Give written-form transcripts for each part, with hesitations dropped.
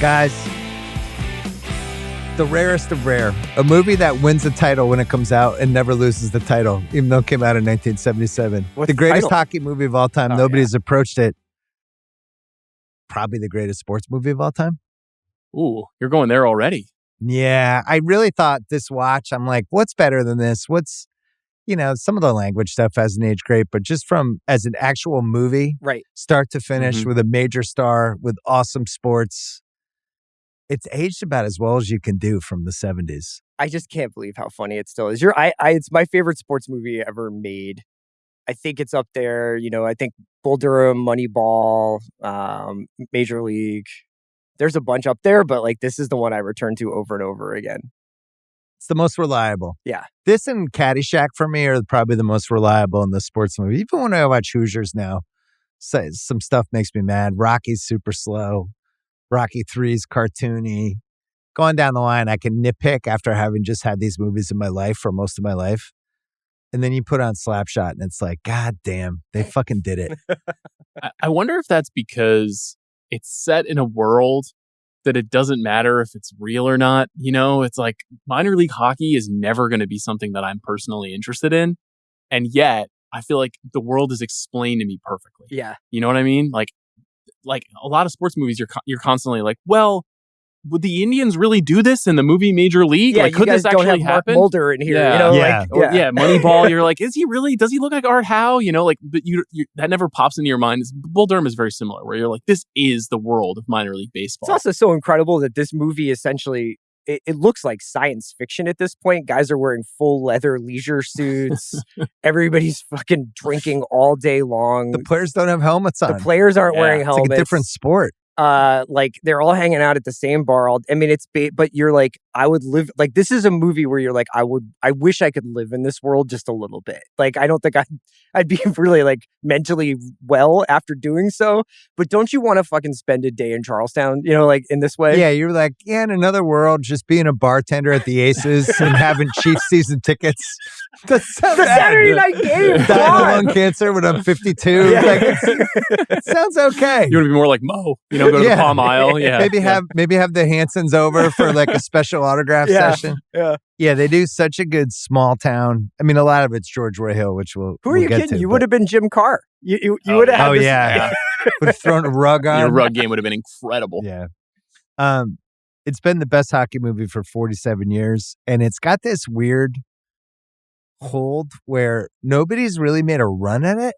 Guys, the rarest of rare. A movie that wins a title when it comes out and never loses the title, even though it came out in 1977. What's the greatest title? hockey movie of all time. Nobody's approached it. Probably the greatest sports movie of all time. Ooh, you're going there already. Yeah, I really thought this watch, I'm like, what's better than this? What's, some of the language stuff hasn't aged great, but just from as an actual movie, Right. start to finish with a major star, with awesome sports, it's aged about as well as you can do from the 70s. I just can't believe how funny it still is. It's my favorite sports movie ever made. I think it's up there. I think Bull Durham, Moneyball, Major League. There's a bunch up there, but this is the one I return to over and over again. It's the most reliable. Yeah. This and Caddyshack for me are probably the most reliable in the sports movie. Even when I watch Hoosiers now, some stuff makes me mad. Rocky's super slow. Rocky 3's cartoony. Going down the line, I can nitpick after having just had these movies in my life for most of my life. And then you put on Slapshot and it's like, God damn, they fucking did it. I wonder if that's because it's set in a world that it doesn't matter if it's real or not. It's like minor league hockey is never going to be something that I'm personally interested in. And yet I feel like the world is explained to me perfectly. Yeah. You know what I mean? Like a lot of sports movies, you're constantly like, well, would the Indians really do this in the movie Major League? Yeah, could this actually happen? Mark Mulder in here. Yeah. Moneyball. You're like, is he really? Does he look like Art Howe? But you that never pops into your mind. Bull Durham is very similar, where you're like, this is the world of minor league baseball. It's also so incredible that this movie essentially, it looks like science fiction at this point. Guys are wearing full leather leisure suits. Everybody's fucking drinking all day long. The players don't have helmets on. The players aren't wearing helmets. It's like a different sport. They're all hanging out at the same bar. But you're like, I would live, this is a movie where you're like, I wish I could live in this world just a little bit. I don't think I'd be really mentally well after doing so. But don't you want to fucking spend a day in Charlestown, in this way? Yeah, you're like, in another world, just being a bartender at the Aces and having Chiefs season tickets. That's so the bad. Saturday night game. Dying of lung cancer when I'm 52. Yeah. It sounds okay. You want to be more like Mo, go to the Palm Isle. Yeah. Maybe have the Hansons over for a special autograph session. Yeah, they do such a good small town. I mean, a lot of it's George Roy Hill, which we'll Who are you kidding? You would have been Jim Carr. You would have had Oh, this, yeah. Would have thrown a rug on. Your rug game would have been incredible. Yeah. It's been the best hockey movie for 47 years, and it's got this weird hold where nobody's really made a run at it.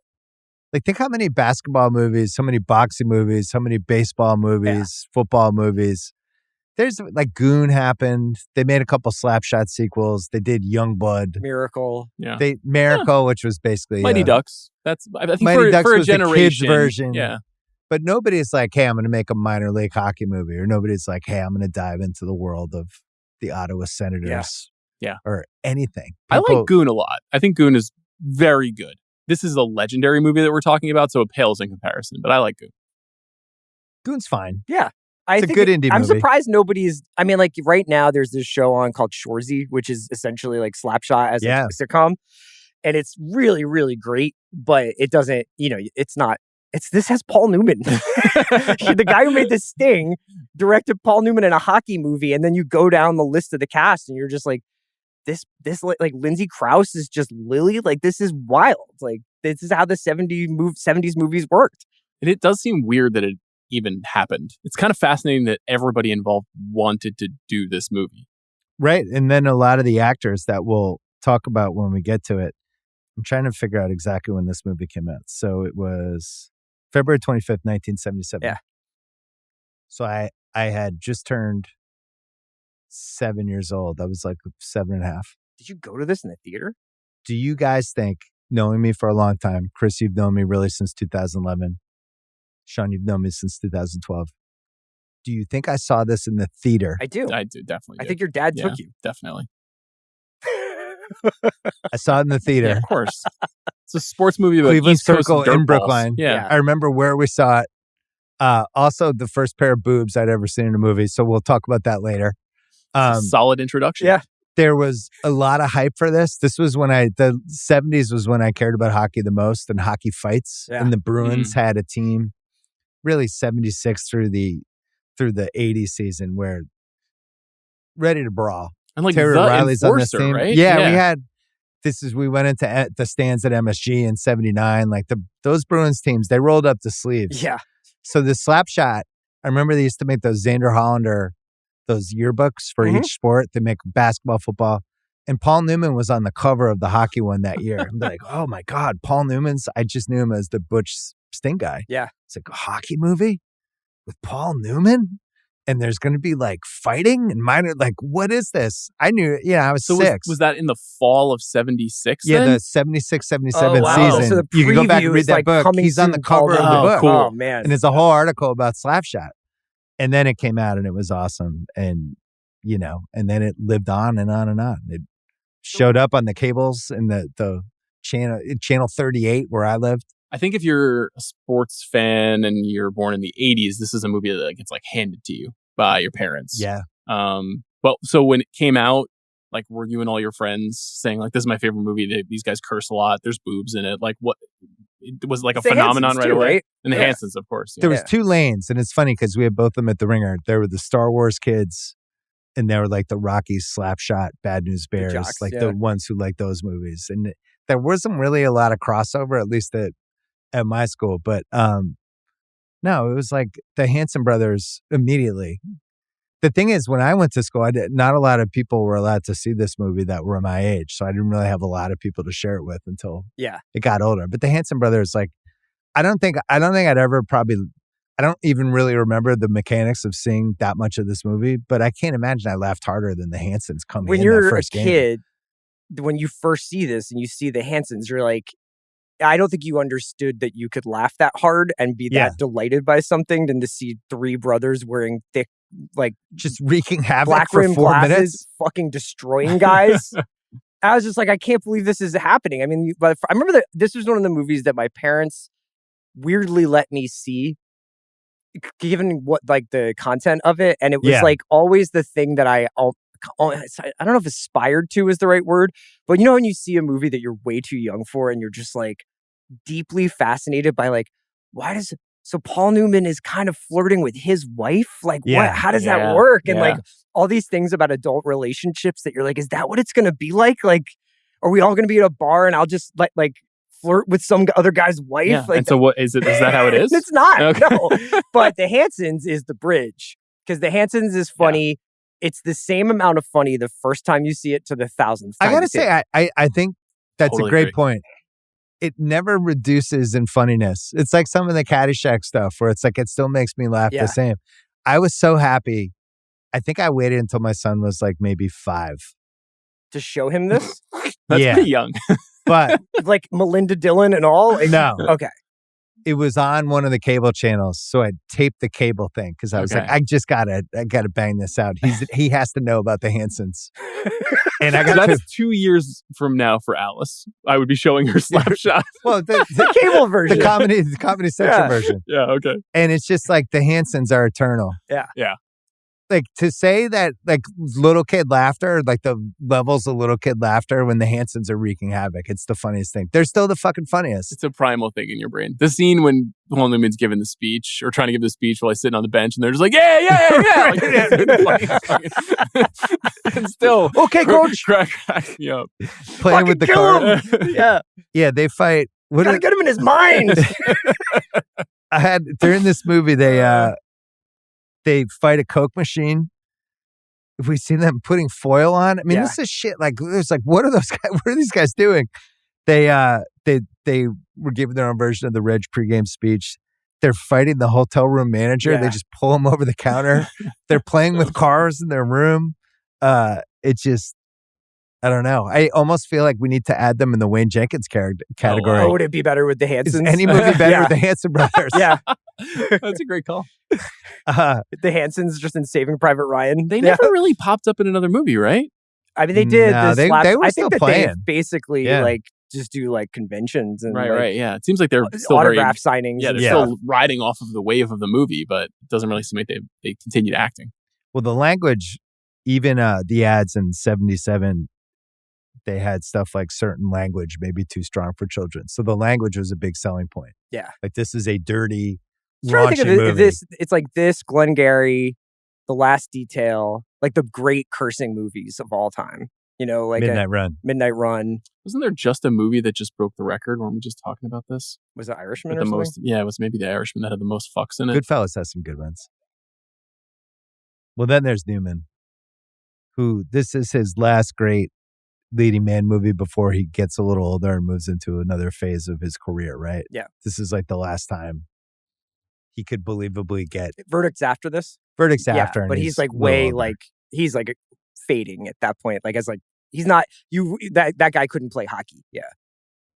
Think how many basketball movies, how many boxing movies, how many baseball movies, football movies. There's Goon happened. They made a couple Slapshot sequels. They did Youngblood. Miracle. Yeah. Miracle, which was basically Mighty Ducks. That's I think Mighty Ducks for a was generation. the kids version. Yeah. But nobody's like, hey, I'm going to make a minor league hockey movie, or nobody's like, hey, I'm going to dive into the world of the Ottawa Senators. Yeah. Or anything. I like Goon a lot. I think Goon is very good. This is a legendary movie that we're talking about, so it pales in comparison, but I like Goon. Goon's fine. Yeah. It's a good indie movie. I'm surprised nobody's, right now there's this show on called Shoresy, which is essentially Slapshot as a sitcom. And it's really, really great, but it doesn't, this has Paul Newman. The guy who made The Sting directed Paul Newman in a hockey movie. And then you go down the list of the cast and you're just like, this Lindsay Krause is just Lily. This is wild. This is how the 70s movies worked. And it does seem weird that it even happened. It's kind of fascinating that everybody involved wanted to do this movie. Right. And then a lot of the actors that we'll talk about when we get to it. I'm trying to figure out exactly when this movie came out. So it was February 25th, 1977. Yeah. So I had just turned 7 years old. I was 7.5. Did you go to this in the theater? Do you guys think, knowing me for a long time, Chris, you've known me really since 2011. Sean, you've known me since 2012. Do you think I saw this in the theater? I do. I do, definitely. I think your dad took you. Definitely. I saw it in the theater. Yeah, of course. It's a sports movie about Cleveland East Coast Circle dirt in Brookline. balls. Yeah. I remember where we saw it. Also, the first pair of boobs I'd ever seen in a movie. So we'll talk about that later. Solid introduction. Yeah. There was a lot of hype for this. This was when the 70s was when I cared about hockey the most and hockey fights. Yeah. And the Bruins had a team, really 76 through the through the 80s season where ready to brawl. And like Terry the Riley's on this enforcer, team. right? Yeah, we went into the stands at MSG in 79. Like those Bruins teams, they rolled up the sleeves. Yeah. So the slap shot, I remember they used to make those Xander Hollander, those yearbooks for each sport. They make basketball, football. And Paul Newman was on the cover of the hockey one that year. I'm like, oh my God, Paul Newman's, I just knew him as the Butch Sting guy. Yeah. It's like a hockey movie with Paul Newman? And there's going to be like fighting and minor, like, what is this? I knew, I was 6. Was that in the fall of 76 Yeah, then? the 76, 77 wow. season. So the you can go back and preview read is, that like, book. coming He's on the soon, cover of the Paul book. Cool. Oh, man. And it's a whole article about Slapshot. And then it came out and it was awesome. And, and then it lived on and on and on. It showed up on the cables in the channel 38 where I lived. I think if you're a sports fan and you're born in the 80s, this is a movie that gets like handed to you by your parents. Yeah. But so when it came out, like, were you and all your friends saying like, this is my favorite movie? These guys curse a lot. There's boobs in it. Like, what? It was like a phenomenon right away. Right? And the Hansons, of course. There was 2 lanes, and it's funny because we had both of them at the Ringer. There were the Star Wars kids, and there were like the Rocky, Slapshot, Bad News Bears, jocks, the ones who like those movies. And there wasn't really a lot of crossover, at least at my school. But no, it was like the Hanson Brothers immediately. The thing is, when I went to school, not a lot of people were allowed to see this movie that were my age. So I didn't really have a lot of people to share it with until it got older. But the Hanson Brothers, like, I don't think I'd ever I don't even really remember the mechanics of seeing that much of this movie, but I can't imagine I laughed harder than the Hansons coming in that first game. When you're a kid, when you first see this and you see the Hansons, you're like, I don't think you understood that you could laugh that hard and be that delighted by something than to see 3 brothers wearing thick, like, just wreaking havoc black for rim 4 glasses, minutes, fucking destroying guys. I was just like, I can't believe this is happening. I mean, but I remember that this was one of the movies that my parents weirdly let me see, given what, like, the content of it, and it was like always the thing that I don't know if aspired to is the right word, but when you see a movie that you're way too young for and you're just like deeply fascinated by, like, so Paul Newman is kind of flirting with his wife, like, what? How does that work? And like all these things about adult relationships that you're like, is that what it's going to be like? Like, are we all going to be at a bar and I'll just like flirt with some other guy's wife? Yeah. Like, and so what is it? Is that how it is? It's not. Okay. No. But the Hansons is the bridge, because the Hansons is funny. Yeah. It's the same amount of funny the first time you see it to the 1,000th time. I gotta say, I think that's totally a great agree. point. It never reduces in funniness. It's like some of the Caddyshack stuff where it's like it still makes me laugh the same. I was so happy. I think I waited until my son was like maybe 5 to show him this. That's pretty young. But like Melinda Dillon and all? No. Okay. It was on one of the cable channels, so I taped the cable thing because I was like, I gotta bang this out. He has to know about the Hansons. And that's 2 years from now for Alice. I would be showing her Slapshot. Well, the cable version, the comedy section version. Yeah, okay. And it's just like the Hansons are eternal. Yeah. Like, to say that, like, little kid laughter, like the levels of little kid laughter when the Hansons are wreaking havoc, it's the funniest thing. They're still the fucking funniest. It's a primal thing in your brain. The scene when Paul Newman's giving the speech or trying to give the speech while he's sitting on the bench and they're just like, Like, and still, okay, coach. Crack me up. Playing with the car. Yeah, they fight. Gotta get him in his mind. During this movie, they fight a Coke machine. If we see them putting foil on, I mean, this is shit. Like, there's like, what are those guys? What are these guys doing? They were giving their own version of the Reg pregame speech. They're fighting the hotel room manager. Yeah. They just pull him over the counter. They're playing with cars in their room. It's just, I don't know. I almost feel like we need to add them in the Wayne Jenkins category. Oh, would it be better with the Hansons? Is any movie better with the Hanson Brothers? Yeah. That's a great call. The Hansons just in Saving Private Ryan. They never really popped up in another movie, right? I mean, they did. No, they were still playing. They basically like just do like conventions and right. Yeah, it seems like they're still autograph signings. Yeah, they're still riding off of the wave of the movie, but it doesn't really seem like they continued acting. Well, the language, even the ads in '77. They had stuff like certain language may be too strong for children. So the language was a big selling point. Yeah. Like, this is a dirty, trying to think of movie. this. It's like this, Glengarry, The Last Detail, like the great cursing movies of all time. You know, like Midnight Run. Midnight Run. Wasn't there just a movie that just broke the record? Weren't we just talking about this? Was it Irishman With or the something? most, yeah, it was maybe The Irishman that had the most fucks in it. Goodfellas has some good ones. Well, then there's Newman, who this is his last great leading man movie before he gets a little older and moves into another phase of his career, right? Yeah. This is like the last time he could believably get Verdict's after this. Verdict's after. But and he's like a little way older. like he's like fading at that point. Like as like he's not that guy couldn't play hockey. Yeah.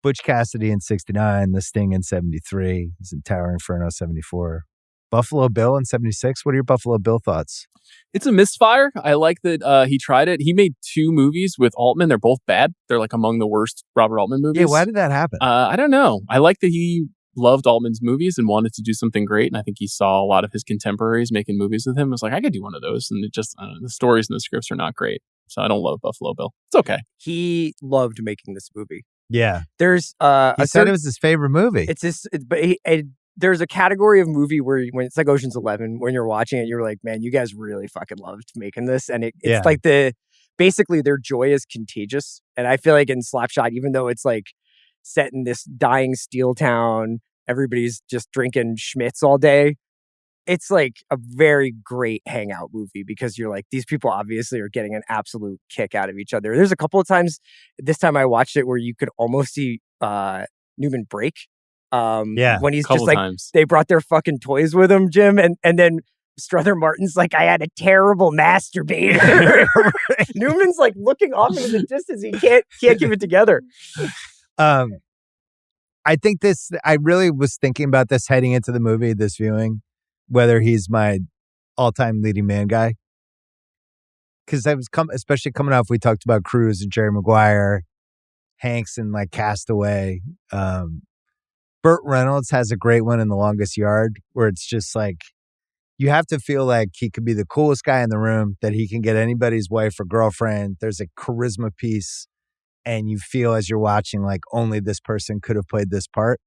Butch Cassidy in 69, The Sting in 73, he's in Tower Inferno 74. Buffalo Bill in 76. What are your Buffalo Bill thoughts? It's a misfire. I like that he tried it. He made 2 movies with Altman. They're both bad. They're like among the worst Robert Altman movies. Yeah, why did that happen? I don't know. I like that he loved Altman's movies and wanted to do something great. And I think he saw a lot of his contemporaries making movies with him. I was like, I could do one of those. And it just, the stories and the scripts are not great. So I don't love Buffalo Bill. It's okay. He loved making this movie. Yeah. There's he said it was his favorite movie. It's this, but there's a category of movie where when it's like Ocean's 11, when you're watching it, you're like, man, you guys really fucking loved making this. And it's like basically their joy is contagious. And I feel like in Slapshot, even though it's like set in this dying steel town, everybody's just drinking Schmitz all day. It's like a very great hangout movie because you're like, these people obviously are getting an absolute kick out of each other. There's a couple of times, this time I watched it, where you could almost see Newman break. When he's just like, they brought their fucking toys with him, Jim, and then Strother Martin's like, I had a terrible masturbator. Newman's like looking off into the distance. He can't keep it together. I think I really was thinking about this heading into the movie, this viewing, whether he's my all-time leading man guy. Because I was especially coming off, we talked about Cruise and Jerry Maguire, Hanks and like Castaway. Burt Reynolds has a great one in The Longest Yard, where it's just like, you have to feel like he could be the coolest guy in the room, that he can get anybody's wife or girlfriend. There's a charisma piece, and you feel as you're watching like only this person could have played this part.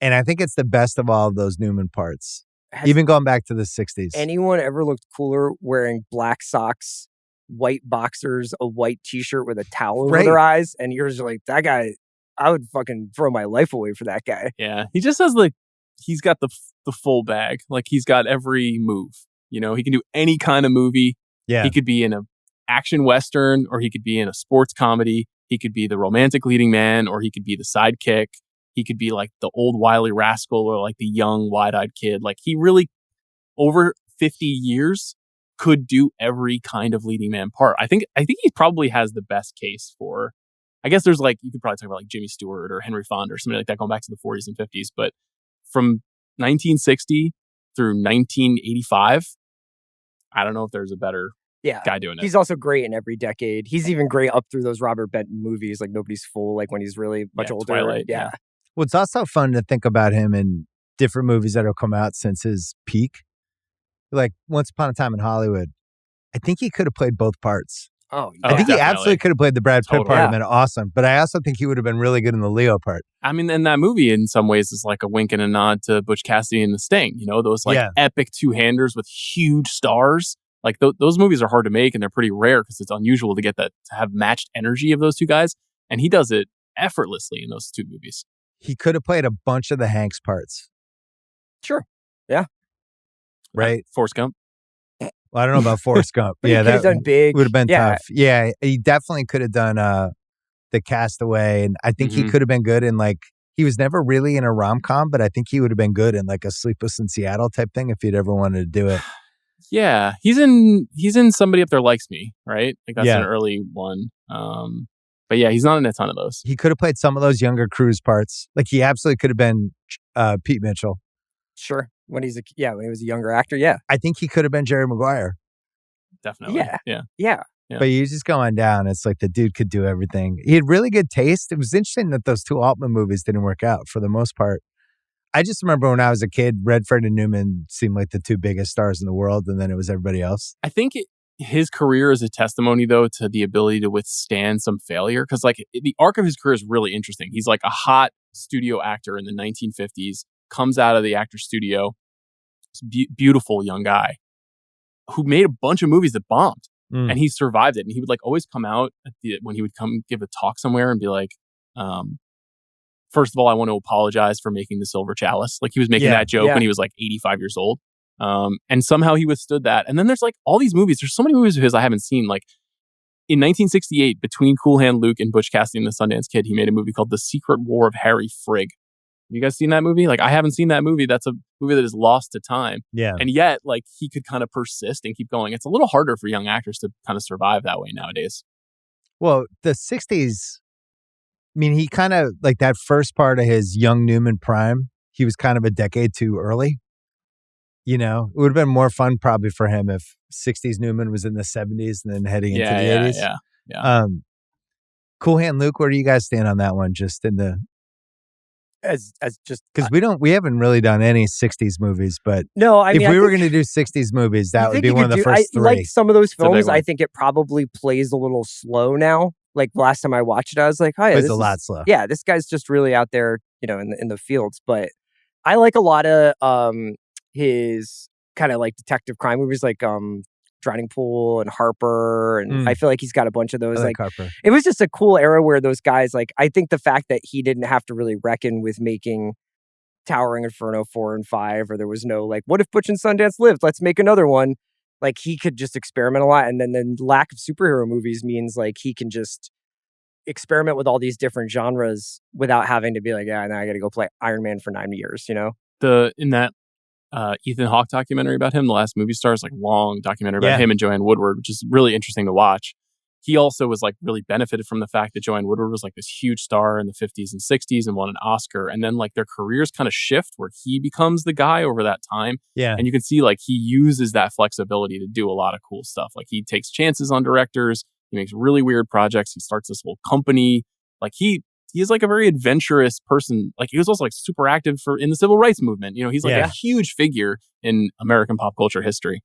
And I think it's the best of all of those Newman parts, even going back to the 60s. Anyone ever looked cooler wearing black socks, white boxers, a white t-shirt with a towel over their eyes? And you're just like, that guy, I would fucking throw my life away for that guy. Yeah. He just has like, he's got the full bag. Like he's got every move. You know, he can do any kind of movie. Yeah. He could be in a action Western, or he could be in a sports comedy. He could be the romantic leading man, or he could be the sidekick. He could be like the old wily rascal, or like the young wide-eyed kid. Like he really, over 50 years, could do every kind of leading man part. I think he probably has the best case for, I guess there's like, you could probably talk about like Jimmy Stewart or Henry Fonda or somebody like that going back to the 40s and 50s. But from 1960 through 1985, I don't know if there's a better guy doing it. He's also great in every decade. He's even great up through those Robert Benton movies, like Nobody's Fool, like when he's really much older. Twilight, yeah. Well, it's also fun to think about him in different movies that have come out since his peak. Like Once Upon a Time in Hollywood, I think he could have played both parts. I think definitely. He absolutely could have played the Brad Pitt part and been awesome. But I also think he would have been really good in the Leo part. I mean, and that movie in some ways is like a wink and a nod to Butch Cassidy and the Sting. You know, those like epic two-handers with huge stars. Like those movies are hard to make, and they're pretty rare because it's unusual to get that, to have matched energy of those two guys. And he does it effortlessly in those two movies. He could have played a bunch of the Hanks parts. Sure. Yeah. Right? Forrest Gump. Well, I don't know about Forrest Gump. Yeah, that done big. Would have been tough. Yeah, he definitely could have done the Castaway, and I think he could have been good in like, he was never really in a rom-com, but I think he would have been good in like a Sleepless in Seattle type thing if he'd ever wanted to do it. Yeah, he's in Somebody Up There Likes Me, right? Like that's an early one. But yeah, he's not in a ton of those. He could have played some of those younger Cruise parts. Like he absolutely could have been Pete Mitchell. Sure. When he was a younger actor, yeah. I think he could have been Jerry Maguire. Definitely. Yeah. But you're just going down. It's like the dude could do everything. He had really good taste. It was interesting that those two Altman movies didn't work out for the most part. I just remember when I was a kid, Redford and Newman seemed like the two biggest stars in the world, and then it was everybody else. I think his career is a testimony, though, to the ability to withstand some failure. Because like the arc of his career is really interesting. He's like a hot studio actor in the 1950s, comes out of the actor studio, beautiful young guy who made a bunch of movies that bombed. And he survived it. And he would like always come out when he would come give a talk somewhere and be like, first of all, I want to apologize for making the silver chalice. Like he was making that joke when he was like 85 years old. And somehow he withstood that. And then there's like all these movies. There's so many movies of his I haven't seen. Like in 1968, between Cool Hand Luke and Butch Cassidy and the Sundance Kid, he made a movie called The Secret War of Harry Frigg. Have you guys seen that movie? Like I haven't seen that movie. That's a movie that is lost to time. Yeah. And yet like he could kind of persist and keep going. It's a little harder for young actors to kind of survive that way nowadays. Well, the 60s, I mean, he kind of like that first part of his young Newman prime, he was kind of a decade too early. You know, it would have been more fun probably for him if 60s Newman was in the 70s and then heading into the 80s. Yeah. Cool Hand Luke, where do you guys stand on that one? Just in the as just because we haven't really done any 60s movies, but no, I mean, if we were going to do 60s movies, that would be one of the first three. Like some of those films, I think it probably plays a little slow now. Like last time I watched it, I was like, "Oh, yeah, it's a lot slow." Yeah, this guy's just really out there, you know, in the fields. But I like a lot of his kind of like detective crime movies, like Drowning Pool and Harper, and I feel like he's got a bunch of those. Like Harper. It was just a cool era where those guys, like, I think the fact that he didn't have to really reckon with making Towering Inferno 4 and 5, or there was no like, what if Butch and Sundance lived? Let's make another one. Like he could just experiment a lot, and then the lack of superhero movies means like he can just experiment with all these different genres without having to be like, yeah, now I got to go play Iron Man for 9 years. You know, in that Ethan Hawke documentary about him, The Last Movie Star, is like long documentary about him and Joanne Woodward, which is really interesting to watch. He also was like really benefited from the fact that Joanne Woodward was like this huge star in the 50s and 60s and won an Oscar. And then like their careers kind of shift where he becomes the guy over that time. Yeah. And you can see like he uses that flexibility to do a lot of cool stuff. Like he takes chances on directors. He makes really weird projects. He starts this whole company. Like he is like a very adventurous person. Like he was also like super active in the civil rights movement. You know, he's like a huge figure in American pop culture history.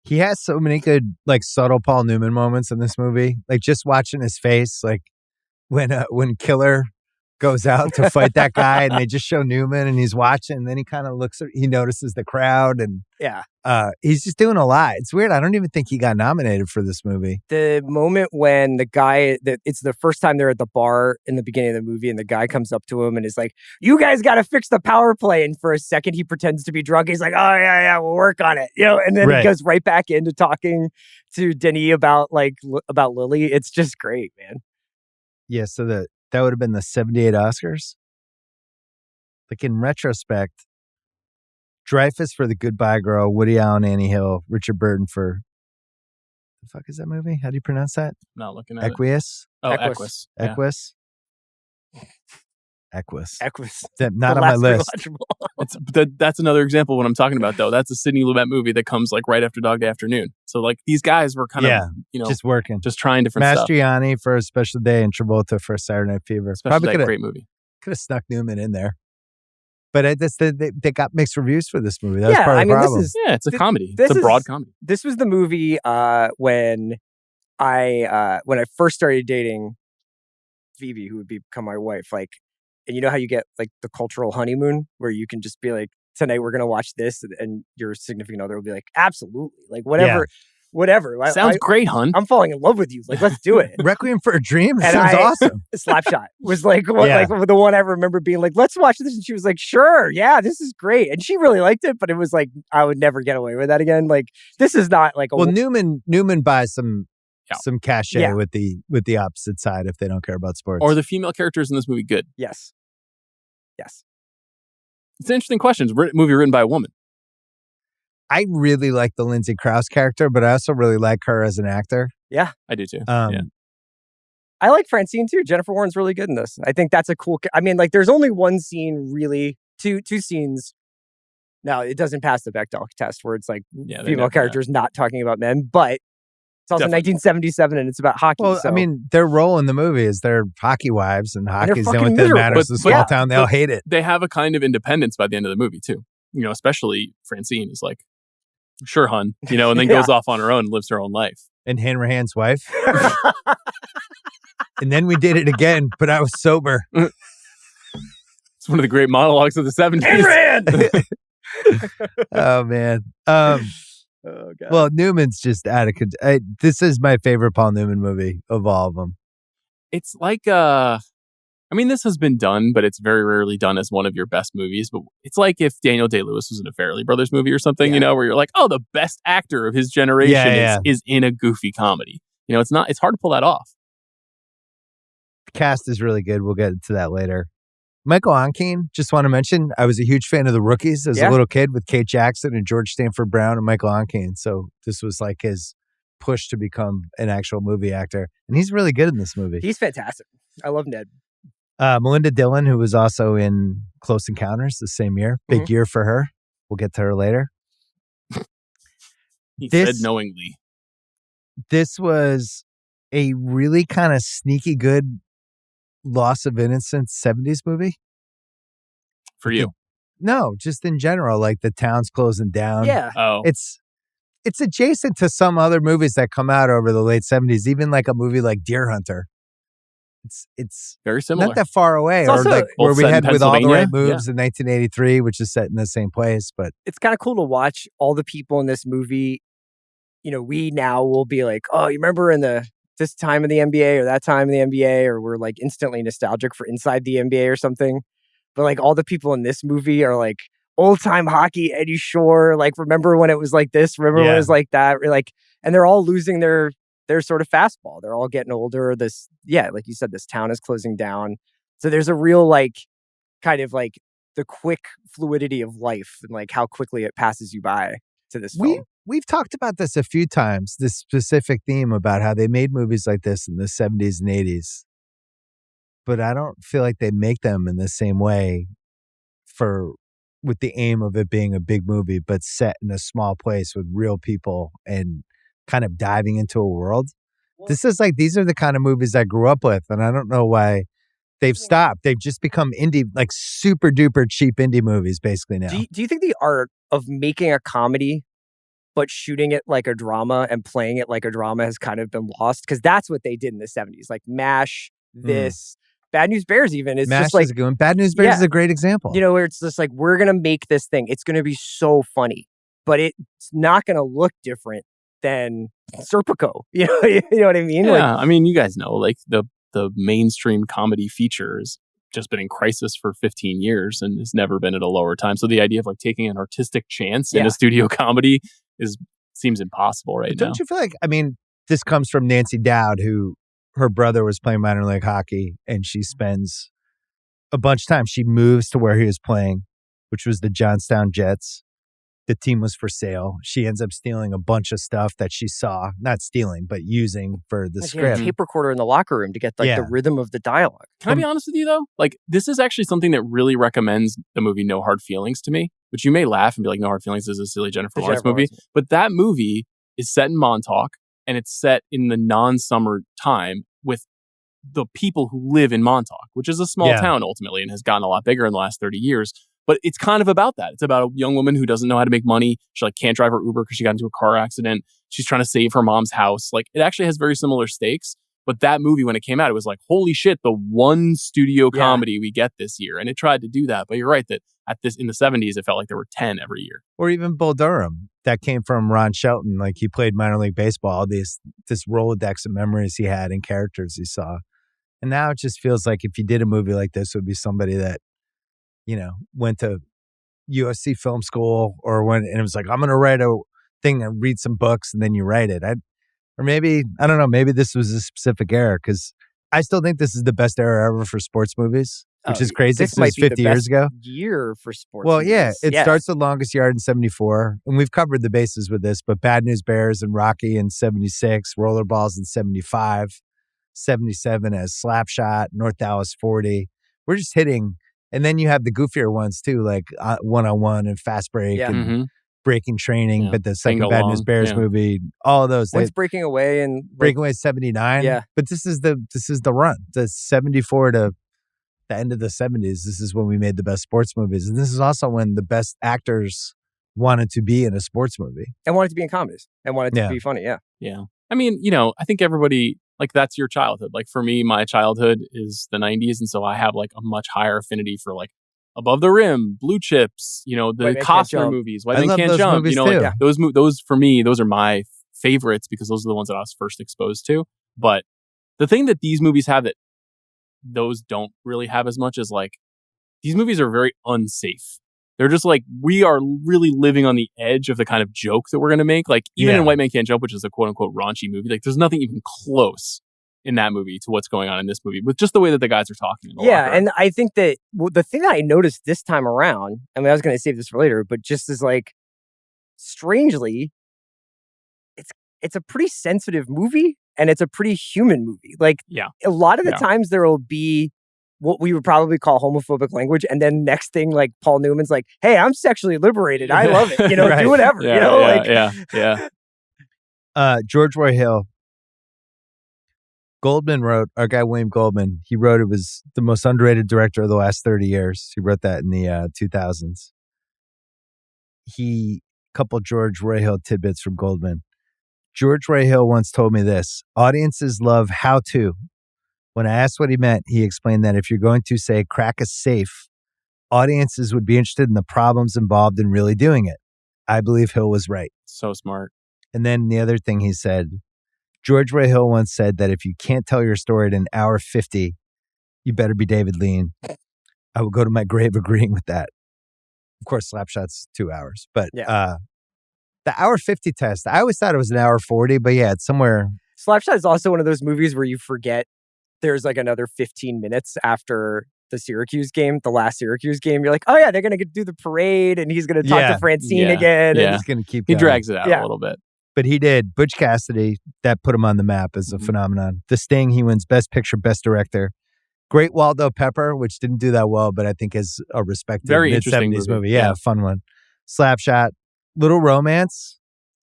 He has so many good, like, subtle Paul Newman moments in this movie. Like, just watching his face, like, when Killer goes out to fight that guy and they just show Newman and he's watching, and then he kind of he notices the crowd, and he's just doing a lot. It's weird. I don't even think he got nominated for this movie. The moment when the guy, it's the first time they're at the bar in the beginning of the movie, and the guy comes up to him and is like, "You guys got to fix the power play." And for a second, he pretends to be drunk. He's like, "Oh yeah, we'll work on it," you know. And then he goes right back into talking to Denis about Lily. It's just great, man. Yeah. So that would have been the 78 Oscars. Like in retrospect, Dreyfuss for The Goodbye Girl, Woody Allen, Annie Hill, Richard Burton for the fuck is that movie? How do you pronounce that? Not looking at Equus? it. Oh, Equus. Equus. Equus. Equus. Not on my list. That's another example of what I'm talking about, though. That's a Sidney Lumet movie that comes like right after Dog Day Afternoon. So like these guys were kind of, just working, just trying different stuff. Mastriani for A Special Day and Travolta for Saturday Night Fever. Probably a great movie. Could have snuck Newman in there. But they got mixed reviews for this movie. That was part of the problem. It's a comedy. It's a broad comedy. This was the movie when I first started dating Phoebe, who would become my wife. Like, and you know how you get like the cultural honeymoon where you can just be like, tonight we're going to watch this, and your significant other will be like, absolutely. Like, whatever. Sounds great, hun. I'm falling in love with you. Like, let's do it. Requiem for a Dream. Sounds awesome. Slapshot was like the one I remember being like, let's watch this. And she was like, sure. Yeah, this is great. And she really liked it, but it was like, I would never get away with that again. Like, this is not like Newman buys some cachet with the opposite side if they don't care about sports. Are the female characters in this movie good? Yes. It's an interesting question. It's a movie written by a woman. I really like the Lindsay Krause character, but I also really like her as an actor. Yeah. I do too. I like Francine too. Jennifer Warren's really good in this. I think that's a cool... I mean, like, there's only one scene, really, two scenes. No, it doesn't pass the Bechdel test where it's like female characters not talking about men, but it's also 1977 and it's about hockey. Well, I mean, their role in the movie is they're hockey wives, and hockey's the only thing that matters in a small town. They'll hate it. They have a kind of independence by the end of the movie too. You know, especially Francine is like, sure, hun, you know, and then goes off on her own and lives her own life. And Hanrahan's wife. And then we did it again, but I was sober. It's one of the great monologues of the 70s. Hanrahan! Oh man. Oh God. Well, Newman's just out of control. This is my favorite Paul Newman movie of all of them. It's like I mean, this has been done, but it's very rarely done as one of your best movies. But it's like if Daniel Day-Lewis was in a Farrelly Brothers movie or something, where you're like, oh, the best actor of his generation is in a goofy comedy. It's hard to pull that off. The cast is really good. We'll get into that later. Michael Onkeen, just want to mention, I was a huge fan of The Rookies as a little kid with Kate Jackson and George Stanford Brown and Michael Onkeen. So this was like his push to become an actual movie actor. And he's really good in this movie. He's fantastic. I love Ned. Melinda Dillon, who was also in Close Encounters the same year. Big year for her. We'll get to her later. He said knowingly. This was a really kind of sneaky good loss of innocence 70s movie. For you? No, just in general. Like the town's closing down. Yeah. Oh. It's adjacent to some other movies that come out over the late 70s, even like a movie like Deer Hunter. It's very similar. Not that far away. It's Or also like where we had With All the Right Moves Yeah. in 1983, which is set in the same place. But It's kind of cool to watch all the people in this movie. We now will be like, oh, you remember in this time of the NBA or that time of the NBA, or we're like instantly nostalgic for Inside the NBA or something. But like all the people in this movie are like old time hockey, Eddie Shore. Like, remember when it was like this? Remember when it was like that? Like, and they're all losing their sort of fastball. They're all getting older. Like you said, this town is closing down. So there's a real like kind of like the quick fluidity of life and like how quickly it passes you by to this film. We've talked about this a few times, this specific theme about how they made movies like this in the 70s and 80s. But I don't feel like they make them in the same way with the aim of it being a big movie, but set in a small place with real people and kind of diving into a world. These are the kind of movies I grew up with, and I don't know why they've stopped. They've just become indie, like super duper cheap indie movies basically now. Do you think the art of making a comedy but shooting it like a drama and playing it like a drama has kind of been lost? Because that's what they did in the 70s. Like MASH, Bad News Bears even. It's MASH just like, is a good one. Bad News Bears is a great example. Where it's just like, we're going to make this thing. It's going to be so funny, but it's not going to look different than Serpico. You know what I mean? Yeah, I mean, you guys know, like the mainstream comedy feature has just been in crisis for 15 years and has never been at a lower time. So the idea of like taking an artistic chance in a studio comedy seems impossible right now. Don't you feel like, I mean, this comes from Nancy Dowd, who her brother was playing minor league hockey, and she spends a bunch of time. She moves to where he was playing, which was the Johnstown Jets. The team was for sale. She ends up stealing a bunch of stuff that she saw, not stealing, but using for the script. A tape recorder in the locker room to get like the rhythm of the dialogue. Can I be honest with you though? Like, this is actually something that really recommends the movie No Hard Feelings to me, which you may laugh and be like, No Hard Feelings is a silly Jennifer Lawrence movie. But that movie is set in Montauk, and it's set in the non-summer time with the people who live in Montauk, which is a small town ultimately and has gotten a lot bigger in the last 30 years. But it's kind of about that. It's about a young woman who doesn't know how to make money. She like can't drive her Uber because she got into a car accident. She's trying to save her mom's house. Like, it actually has very similar stakes. But that movie, when it came out, it was like, holy shit, the one studio comedy we get this year. And it tried to do that. But you're right that in the 70s, it felt like there were 10 every year. Or even Bull Durham. That came from Ron Shelton. Like, he played minor league baseball, this Rolodex of memories he had and characters he saw. And now it just feels like if you did a movie like this, it would be somebody that, went to USC film school and it was like, I'm going to write a thing and read some books, and then you write it. Or maybe, I don't know, maybe this was a specific era, because I still think this is the best era ever for sports movies, which is crazy. This might be 50 the years best ago. Year for sports Well, movies. It starts The Longest Yard in 74, and we've covered the bases with this, but Bad News Bears and Rocky in 76, Rollerballs in 75, 77 as Slapshot, North Dallas 40. We're just hitting. And then you have the goofier ones too, like One-on-One and Fast Break and Breaking Training. But the second Bad News Bears movie, all of those. When's Breaking Away and Breaking Away 79. Yeah. But this is the run. The 74 to the end of the 70s. This is when we made the best sports movies, and this is also when the best actors wanted to be in a sports movie and wanted to be in comedies and wanted to be funny. Yeah. I mean, I think everybody. Like, that's your childhood. Like, for me, my childhood is the 90s. And so I have like a much higher affinity for like Above the Rim, Blue Chips, the Costner movies, White Man Can't Jump. Those for me, those are my favorites because those are the ones that I was first exposed to. But the thing that these movies have that those don't really have as much is like, these movies are very unsafe. They're just like, we are really living on the edge of the kind of joke that we're going to make. Like, even in White Man Can't Jump, which is a quote unquote raunchy movie, like there's nothing even close in that movie to what's going on in this movie with just the way that the guys are talking. And I think that the thing that I noticed this time around, I mean, I was going to save this for later, but just as like, strangely, it's a pretty sensitive movie and it's a pretty human movie. Like, a lot of the times there will be what we would probably call homophobic language. And then next thing, like Paul Newman's like, hey, I'm sexually liberated. I love it. Do whatever. George Roy Hill. Goldman wrote, our guy William Goldman, he wrote it was the most underrated director of the last 30 years. He wrote that in the 2000s. Couple George Roy Hill tidbits from Goldman. George Roy Hill once told me this: audiences love how to. When I asked what he meant, he explained that if you're going to, say, crack a safe, audiences would be interested in the problems involved in really doing it. I believe Hill was right. So smart. And then the other thing he said, George Roy Hill once said that if you can't tell your story at an hour 50, you better be David Lean. I would go to my grave agreeing with that. Of course, Slapshot's 2 hours. But the hour 50 test, I always thought it was an hour 40, but it's somewhere. Slapshot is also one of those movies where you forget there's like another 15 minutes after the Syracuse game, the last Syracuse game. You're like, oh yeah, they're going to do the parade and he's going to talk to Francine again. And he's going to keep going. He drags it out a little bit. But he did. Butch Cassidy, that put him on the map as a phenomenon. The Sting, he wins Best Picture, Best Director. Great Waldo Pepper, which didn't do that well, but I think is a respected mid-70s movie. Yeah, fun one. Slapshot. Little Romance,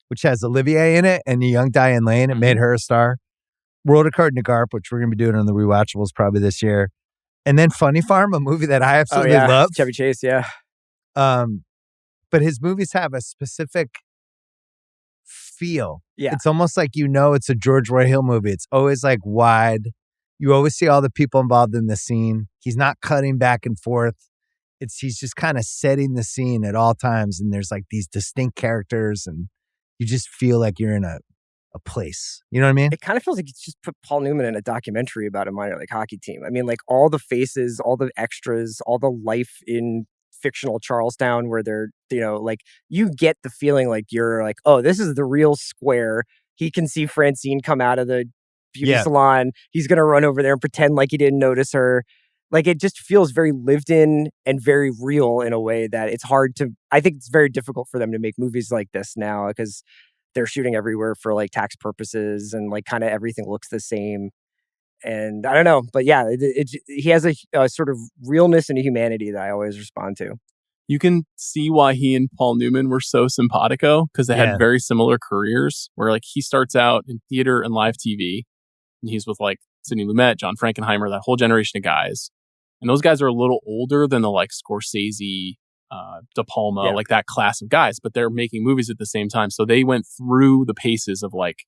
which has Olivier in it and the young Diane Lane. It made her a star. World of Kurt Nagarp, which we're going to be doing on the Rewatchables probably this year. And then Funny Farm, a movie that I absolutely love. Chevy Chase, But his movies have a specific feel. Yeah. It's almost like it's a George Roy Hill movie. It's always like wide. You always see all the people involved in the scene. He's not cutting back and forth. He's just kind of setting the scene at all times. And there's like these distinct characters and you just feel like you're in a place. You know what I mean? It kind of feels like you just put Paul Newman in a documentary about a minor league hockey team. I mean, like all the faces, all the extras, all the life in fictional Charlestown where they're, like you get the feeling like you're like, oh, this is the real square. He can see Francine come out of the beauty salon. He's going to run over there and pretend like he didn't notice her. Like it just feels very lived in and very real in a way that it's hard to, I think it's very difficult for them to make movies like this now because they're shooting everywhere for like tax purposes and like kind of everything looks the same. And I don't know, but he has a sort of realness and a humanity that I always respond to. You can see why he and Paul Newman were so simpatico because they had very similar careers where like he starts out in theater and live TV and he's with like Sidney Lumet, John Frankenheimer, that whole generation of guys. And those guys are a little older than the like Scorsese, De Palma, like that class of guys, but they're making movies at the same time. So they went through the paces of like,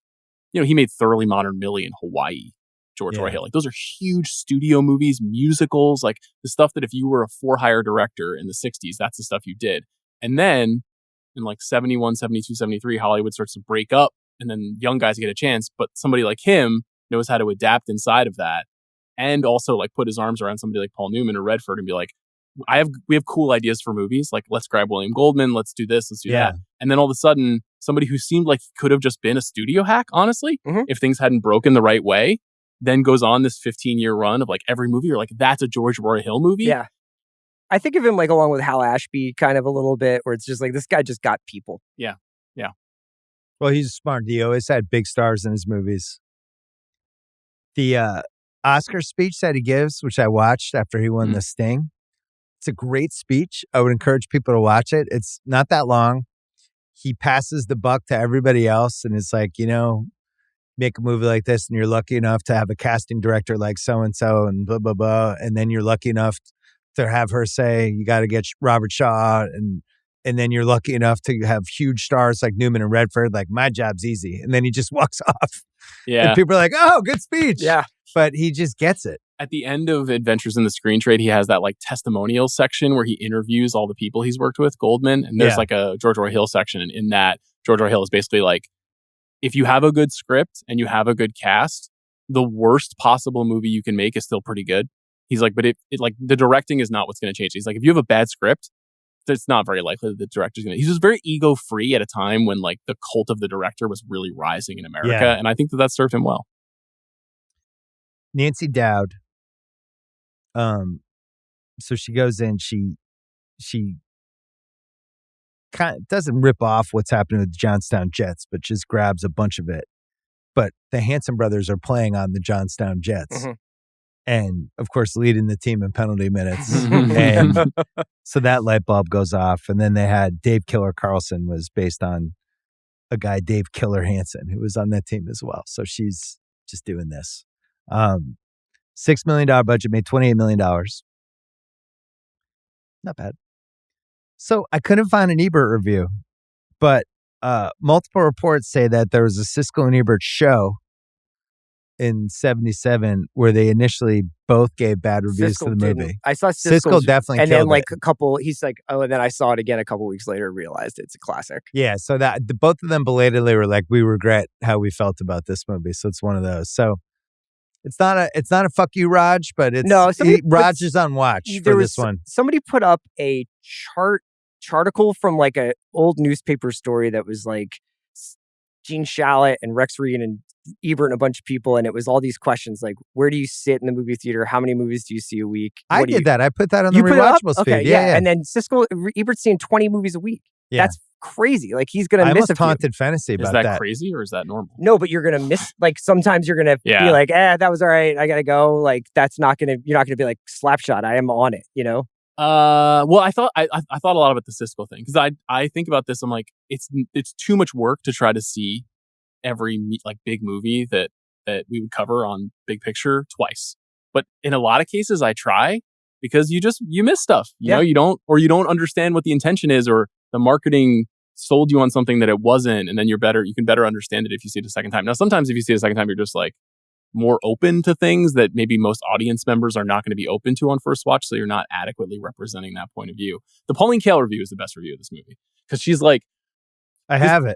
he made Thoroughly Modern Millie in Hawaii, George Roy Hill. Like those are huge studio movies, musicals, like the stuff that if you were a for-hire director in the 60s, that's the stuff you did. And then in like 71, 72, 73, Hollywood starts to break up and then young guys get a chance. But somebody like him knows how to adapt inside of that and also like put his arms around somebody like Paul Newman or Redford and be like, we have cool ideas for movies. Like, let's grab William Goldman. Let's do this. Let's do that. And then all of a sudden, somebody who seemed like he could have just been a studio hack, honestly, if things hadn't broken the right way, then goes on this 15-year run of like every movie. You're like, that's a George Roy Hill movie. Yeah. I think of him like along with Hal Ashby kind of a little bit where it's just like, this guy just got people. Yeah. Yeah. Well, he's smart. He always had big stars in his movies. The Oscar speech that he gives, which I watched after he won the Sting, it's a great speech. I would encourage people to watch it. It's not that long. He passes the buck to everybody else and it's like, make a movie like this and you're lucky enough to have a casting director like so-and-so and blah, blah, blah. And then you're lucky enough to have her say, you got to get Robert Shaw. And then you're lucky enough to have huge stars like Newman and Redford. Like, my job's easy. And then he just walks off. Yeah. And people are like, oh, good speech. Yeah. But he just gets it. At the end of Adventures in the Screen Trade, he has that like testimonial section where he interviews all the people he's worked with, Goldman. And there's like a George Roy Hill section. And in that, George Roy Hill is basically like, if you have a good script and you have a good cast, the worst possible movie you can make is still pretty good. He's like, but it like the directing is not what's going to change. He's like, if you have a bad script, it's not very likely that the director's going to. He's just very ego free at a time when like the cult of the director was really rising in America. Yeah. And I think that served him well. Nancy Dowd. So she goes in, she kind of doesn't rip off what's happening with the Johnstown Jets, but just grabs a bunch of it. But the Hanson brothers are playing on the Johnstown Jets. Mm-hmm. And of course, leading the team in penalty minutes. And so that light bulb goes off. And then they had Dave Killer Carlson was based on a guy, Dave Killer Hanson, who was on that team as well. So she's just doing this. $6 million budget, made $28 million. Not bad. So I couldn't find an Ebert review, but multiple reports say that there was a Siskel and Ebert show in 1977 where they initially both gave bad reviews for the movie. I saw Siskel definitely and killed then like it. a couple, he's like, oh, and then I saw it again a couple weeks later and realized it's a classic. Yeah, so that both of them belatedly were like, we regret how we felt about this movie. So it's one of those. So it's not a fuck you, Raj, but it's Raj is on watch for this one. Somebody put up a charticle from like a old newspaper story that was like Gene Shalit and Rex Regan and Ebert and a bunch of people, and it was all these questions like, where do you sit in the movie theater? How many movies do you see a week? I did that. I put that on the Rewatchables feed. Yeah. And then Siskel, Ebert's seeing 20 movies a week. Yeah. That's crazy. Like he's gonna miss a few. I almost taunted Fennessey about that. Is that crazy or is that normal? No, but you're gonna miss. Like sometimes you're gonna be like, that was all right. I gotta go. Like that's not gonna. You're not gonna be like Slapshot. I am on it. You know. Well, I thought a lot about the Siskel thing because I think about this. I'm like, it's too much work to try to see every like big movie that we would cover on Big Picture twice. But in a lot of cases, I try because you miss stuff. You know, you don't understand what the intention is, or the marketing sold you on something that it wasn't, and then you can better understand it if you see it a second time. Now, sometimes if you see it a second time, you're just like more open to things that maybe most audience members are not going to be open to on first watch, so you're not adequately representing that point of view. The Pauline Kael review is the best review of this movie because she's like,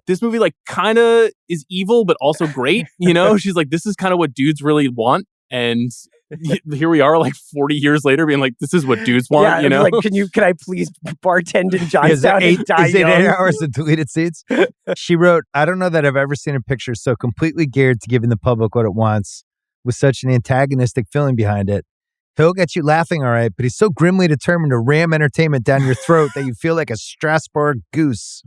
this movie like kind of is evil, but also great. You know, she's like, this is kind of what dudes really want. And here we are like 40 years later being like, this is what dudes want. Yeah, you know, like, can I please bartend in Johnstown? Is it 8 hours of deleted seats? She wrote, I don't know that I've ever seen a picture so completely geared to giving the public what it wants with such an antagonistic feeling behind it. He'll get you laughing, all right, but he's so grimly determined to ram entertainment down your throat that you feel like a Strasbourg goose.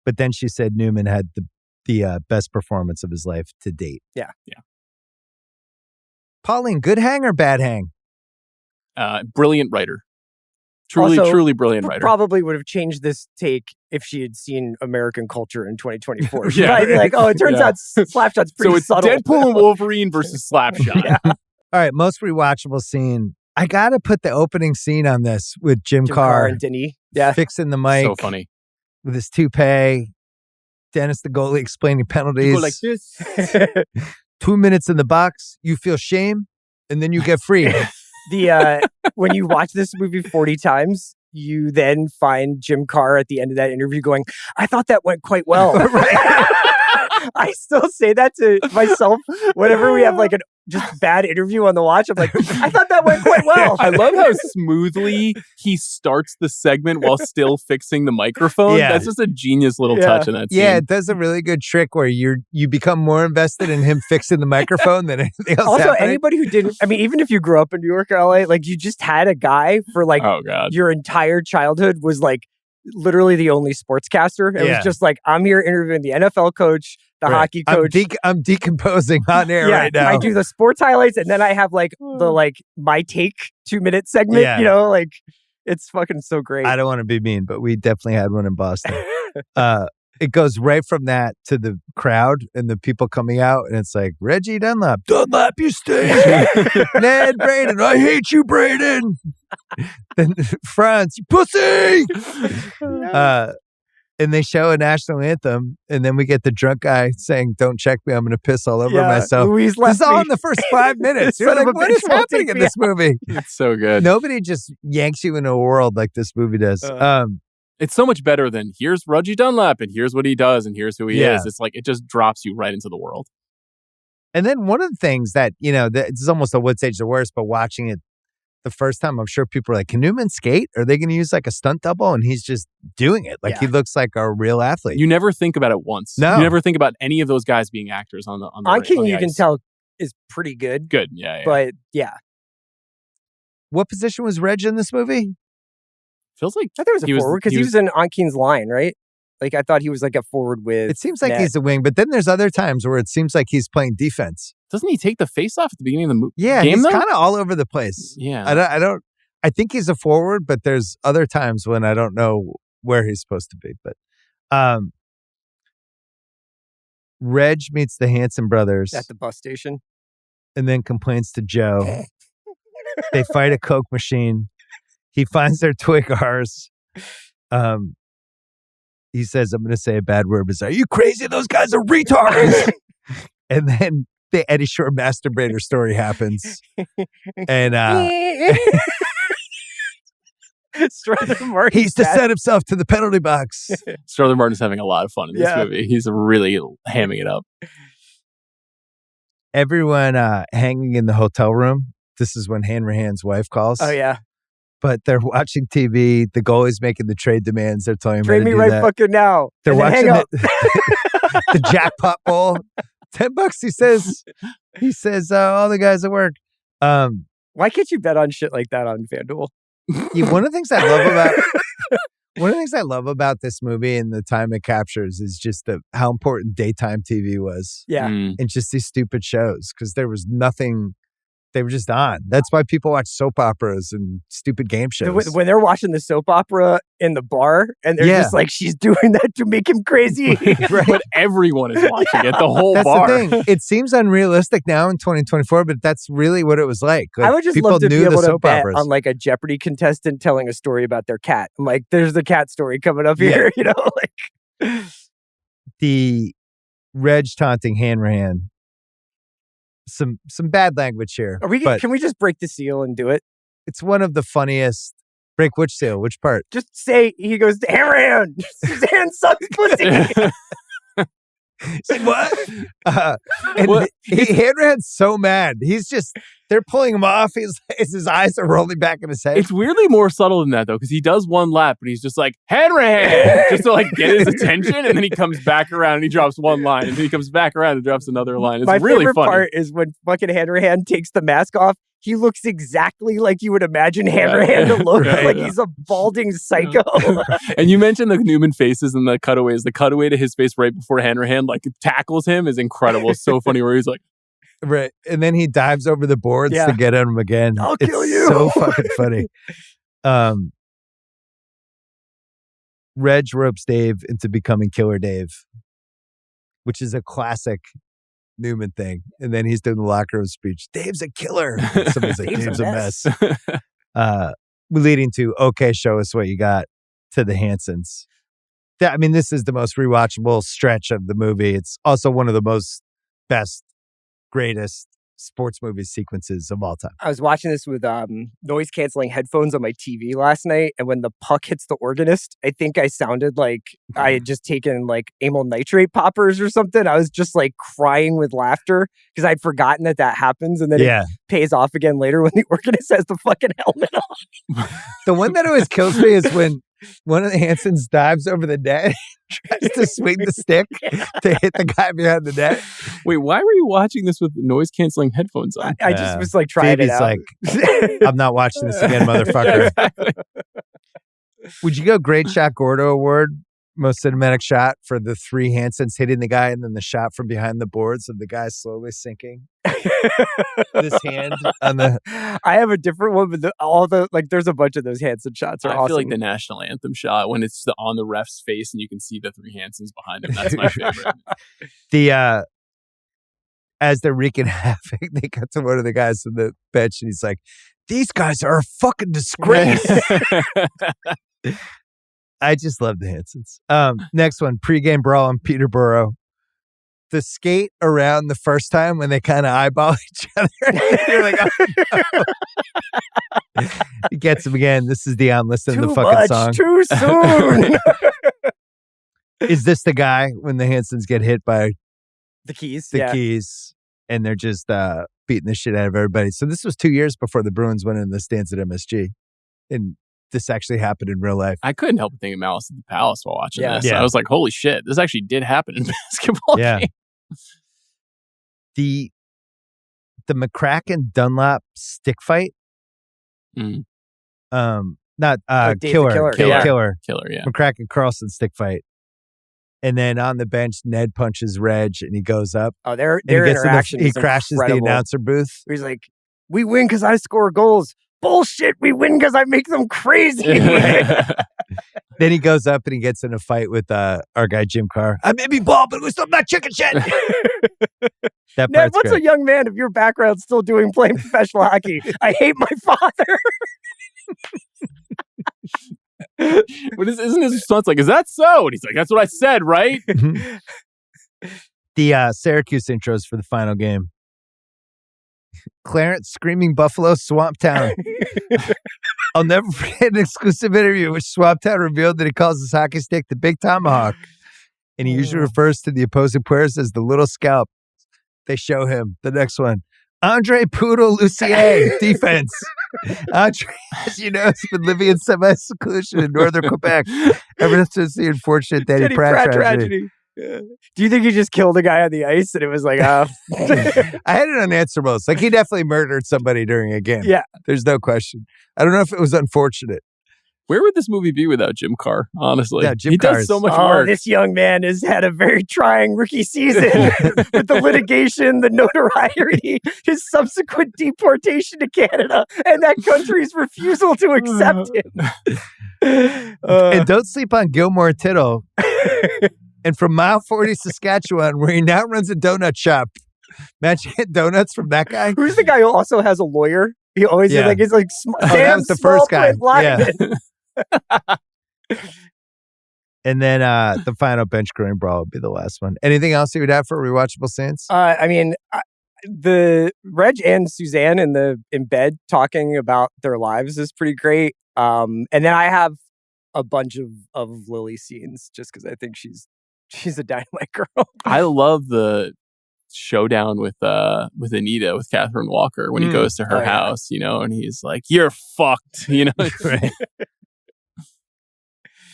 But then she said Newman had the best performance of his life to date. Yeah. Pauline, good hang or bad hang? Brilliant writer. Truly brilliant writer. Probably would have changed this take if she had seen American Culture in 2024. She'd probably be like, oh, it turns out Slapshot's pretty subtle. So it's Deadpool and Wolverine versus Slapshot. Yeah. All right, most rewatchable scene. I got to put the opening scene on this with Jim Carr and Denis. Yeah. Fixing the mic. So funny. With his toupee. Dennis the goalie explaining penalties. You go like this. 2 minutes in the box, you feel shame, and then you get free. When you watch this movie 40 times, you then find Jim Carr at the end of that interview going, I thought that went quite well. I still say that to myself whenever we have like a just bad interview on the watch. I'm like, I thought that went quite well. I love how smoothly he starts the segment while still fixing the microphone. Yeah. That's just a genius little touch in that scene. Yeah, it does a really good trick where you become more invested in him fixing the microphone than anything else. Also, happening. Anybody who didn't, I mean, even if you grew up in New York or LA, like you just had a guy for like your entire childhood was like literally the only sportscaster. It was just like, I'm here interviewing the NFL coach, the hockey coach. I'm decomposing on air right now. I do the sports highlights, and then I have like the my take 2-minute segment. You know, like it's fucking so great. I don't want to be mean, but we definitely had one in Boston. It goes right from that to the crowd and the people coming out, and it's like, Reggie Dunlap, you stay. Ned Braden, I hate you, Braden. Then Franz, you pussy. And they show a national anthem, and then we get the drunk guy saying, "Don't check me, I'm going to piss all over myself." Louise this is all me. in the first 5 minutes. You're Son of like, a what bitch is won't happening take in me this movie? It's so good. Nobody just yanks you into a world like this movie does. It's so much better than here's Reggie Dunlap and here's what he does and here's who he is. It's like it just drops you right into the world. And then one of the things that, it's almost a what stage the worst, but watching it the first time, I'm sure people are like, can Newman skate? Are they going to use like a stunt double? And he's just doing it. Like he looks like a real athlete. You never think about it once. No. You never think about any of those guys being actors on the King, you ice. can tell is pretty good. Good, yeah. But yeah. What position was Reg in this movie? Feels like I thought he was a forward because he was in On Keen's line, right? Like I thought he was like a forward with. It seems like he's a wing, but then there's other times where it seems like he's playing defense. Doesn't he take the face off at the beginning of the movie? Yeah, he's kind of all over the place. Yeah, I think he's a forward, but there's other times when I don't know where he's supposed to be. But Reg meets the Hanson brothers at the bus station, and then complains to Joe. They fight a Coke machine. He finds their toy cars. He says, I'm going to say a bad word, but are you crazy? Those guys are retards. And then the Eddie Shore masturbator story happens. And he's to set himself to the penalty box. Strother Martin's having a lot of fun in this movie. He's really hamming it up. Everyone hanging in the hotel room. This is when Hanrahan's wife calls. Oh, yeah. But they're watching TV. The goalie's making the trade demands. They're telling him trade me right fucking now. They're watching the jackpot bowl. $10. He says, all the guys at work. Why can't you bet on shit like that on FanDuel? One of the things I love about this movie and the time it captures is just how important daytime TV was. Yeah. And just these stupid shows because there was nothing. They were just on. That's why people watch soap operas and stupid game shows. When they're watching the soap opera in the bar and they're just like, she's doing that to make him crazy. Right. But everyone is watching it, the whole bar. That's the thing. It seems unrealistic now in 2024, but that's really what it was like. I would just love to be able to bet on like a Jeopardy contestant telling a story about their cat. I'm like, there's the cat story coming up here, like. The Reg taunting Hanrahan. Some bad language here. Can we just break the seal and do it? It's one of the funniest. Break which seal? Which part? Just say he goes, Hanrahan, Suzanne sucks pussy. What? Hanrahan's so mad. They're pulling him off. His eyes are rolling back in his head. It's weirdly more subtle than that, though, because he does one lap and he's just like, Hanrahan! Just to like get his attention, and then he comes back around and he drops one line, and then he comes back around and drops another line. It's really favorite funny. Part is when fucking Hanrahan takes the mask off. He looks exactly like you would imagine Hanrahan to look. He's a balding psycho. And you mentioned the Newman faces and the cutaways. The cutaway to his face right before Hanrahan tackles him is incredible. It's so funny where he's like, right. And then he dives over the boards to get at him again. I'll kill you. So fucking funny. Reg ropes Dave into becoming Killer Dave, which is a classic Newman thing. And then he's doing the locker room speech. Dave's a killer. Somebody's like, Dave's a mess. Leading to, okay, show us what you got, to the Hansons. This is the most rewatchable stretch of the movie. It's also one of the best, greatest sports movie sequences of all time. I was watching this with noise canceling headphones on my TV last night, and when the puck hits the organist, I think I sounded like I had just taken like amyl nitrate poppers or something. I was just like crying with laughter because I'd forgotten that happens, and then it pays off again later when the organist has the fucking helmet on. The one that always kills me is when one of the Hansons dives over the net, tries to swing the stick to hit the guy behind the net. Wait, why were you watching this with noise canceling headphones on? I just was like trying Phoebe's it out. Like, I'm not watching this again, motherfucker. Exactly. Would you go Great Shot Gordo Award, most cinematic shot for the three Hansons hitting the guy and then the shot from behind the boards of the guy slowly sinking? This hand on the. I have a different one, but there's a bunch of those Hanson shots are awesome. I feel like the national anthem shot when it's on the ref's face and you can see the three Hansons behind him. That's my favorite. As they're wreaking havoc, they cut to one of the guys on the bench and he's like, "These guys are a fucking disgrace." I just love the Hansons. Next one, pregame brawl in Peterborough. The skate around the first time when they kind of eyeball each other. You're like, oh, no. He gets him again. This is Dion listening to the fucking song. Too soon. Is this the guy when the Hansons get hit by the keys? The keys, and they're just beating the shit out of everybody. So this was 2 years before the Bruins went in the stands at MSG. And this actually happened in real life. I couldn't help but think of Malice at the Palace while watching this. Yeah. I was like, holy shit, this actually did happen in basketball game. The McCracken Dunlop stick fight. Mm. Not Dave Killer. the Killer, yeah. McCracken Carlson stick fight. And then on the bench, Ned punches Reg and he goes up. Oh, their interaction he crashes incredible. the announcer booth. He's like, we win because I score goals. Bullshit, we win because I make them crazy. Then he goes up and he gets in a fight with our guy Jim Carr. I may be bald, but we're still not chicken shit. That Ned, part's what's great. a young man of your background still doing playing professional hockey? I hate my father. But isn't his response like, is that so? And he's like, that's what I said, right? The Syracuse intros for the final game. Clarence screaming Buffalo Swamp Town. I'll never forget an exclusive interview in which Swamp Town revealed that he calls his hockey stick the Big Tomahawk. And he usually refers to the opposing players as the Little Scalp. They show him the next one. Andre Poodle Lucier, defense. Andre, as you know, has been living in semi-seclusion in northern Quebec ever since the unfortunate Danny Pratt tragedy. Yeah. Do you think he just killed a guy on the ice and it was like, I had it unanswerable. Like, he definitely murdered somebody during a game. Yeah. There's no question. I don't know if it was unfortunate. Where would this movie be without Jim Carr, honestly? Yeah, Jim he Carr does is- so much Oh, work. this young man has had a very trying rookie season with the litigation, the notoriety, his subsequent deportation to Canada, and that country's refusal to accept him. And don't sleep on Gilmore Tittle. And from Mile 40, Saskatchewan, where he now runs a donut shop. Imagine getting donuts from that guy. Who's the guy who also has a lawyer? He always Yeah. is like that damn was the small first guy. print lineman. And then the final bench growing brawl would be the last one. Anything else you would have for rewatchable scenes? I mean, the Reg and Suzanne in bed talking about their lives is pretty great. And then I have a bunch of Lily scenes just because I think she's a dynamite girl. I love the showdown with Anita, with Catherine Walker, when he goes to her house, you know, and he's like, you're fucked, you know. Right.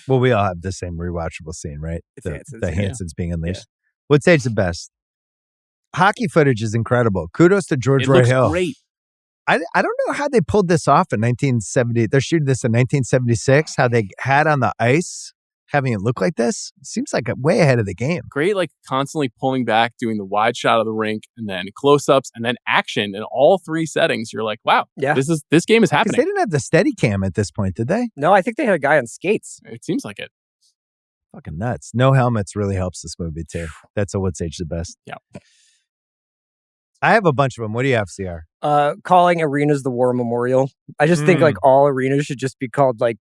Well, we all have the same rewatchable scene, right? It's The Hansons, Hansons being unleashed. Yeah. What's age the best? Hockey footage is incredible. Kudos to George It Roy looks Hill. great. I don't know how they pulled this off in 1970. They're shooting this in 1976. How they had on the ice, having it look like this, seems like way ahead of the game. Great, like constantly pulling back, doing the wide shot of the rink, and then close-ups, and then action in all three settings. You're like, wow, Yeah. this game is Because happening. they didn't have the steady cam at this point, did they? No, I think they had a guy on skates. It seems like it. Fucking nuts. No helmets really helps this movie too. That's a what's age the best. Yeah. I have a bunch of them. What do you have, CR? Calling arenas the war memorial. I just think like all arenas should just be called like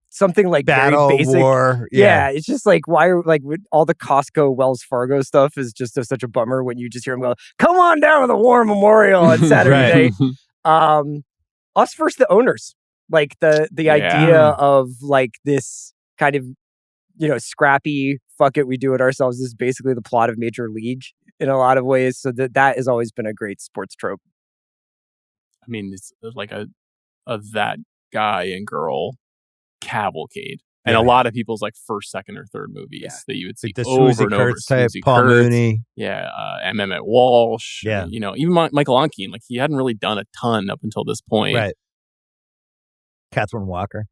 something like Battle, very basic. war. Yeah, it's just like why are like with all the Costco Wells Fargo stuff is just such a bummer when you just hear them go, "Come on down to the war memorial on Saturday." Us versus the owners. Like the idea of like this kind of, you know, scrappy, fuck it, we do it ourselves is basically the plot of Major League in a lot of ways. So that has always been a great sports trope. I mean, it's like a that guy and girl cavalcade. And a lot of people's like first, second, or third movies that you would see Like the over Swayze and over. Kurtz type, Swayze Paul Kurtz, Mooney. Yeah, Emmett Walsh. Yeah. You know, even Michael Onkine, like he hadn't really done a ton up until this point. Right. Catherine Walker.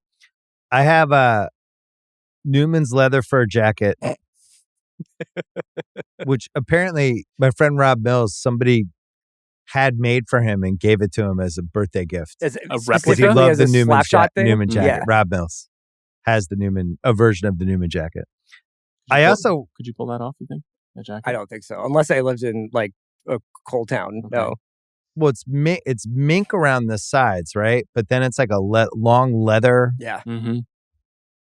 I have Newman's leather fur jacket, which apparently my friend Rob Mills, somebody had made for him and gave it to him as a birthday gift. As A Because he replica? loved the Newman, thing? Newman jacket. Yeah. Rob Mills has the Newman, a version of the Newman jacket. Could you pull that off, you think? That jacket? I don't think so. Unless I lived in like a coal town. Okay. No. Well, it's mink around the sides, right? But then it's like a long leather. Yeah. Mm-hmm.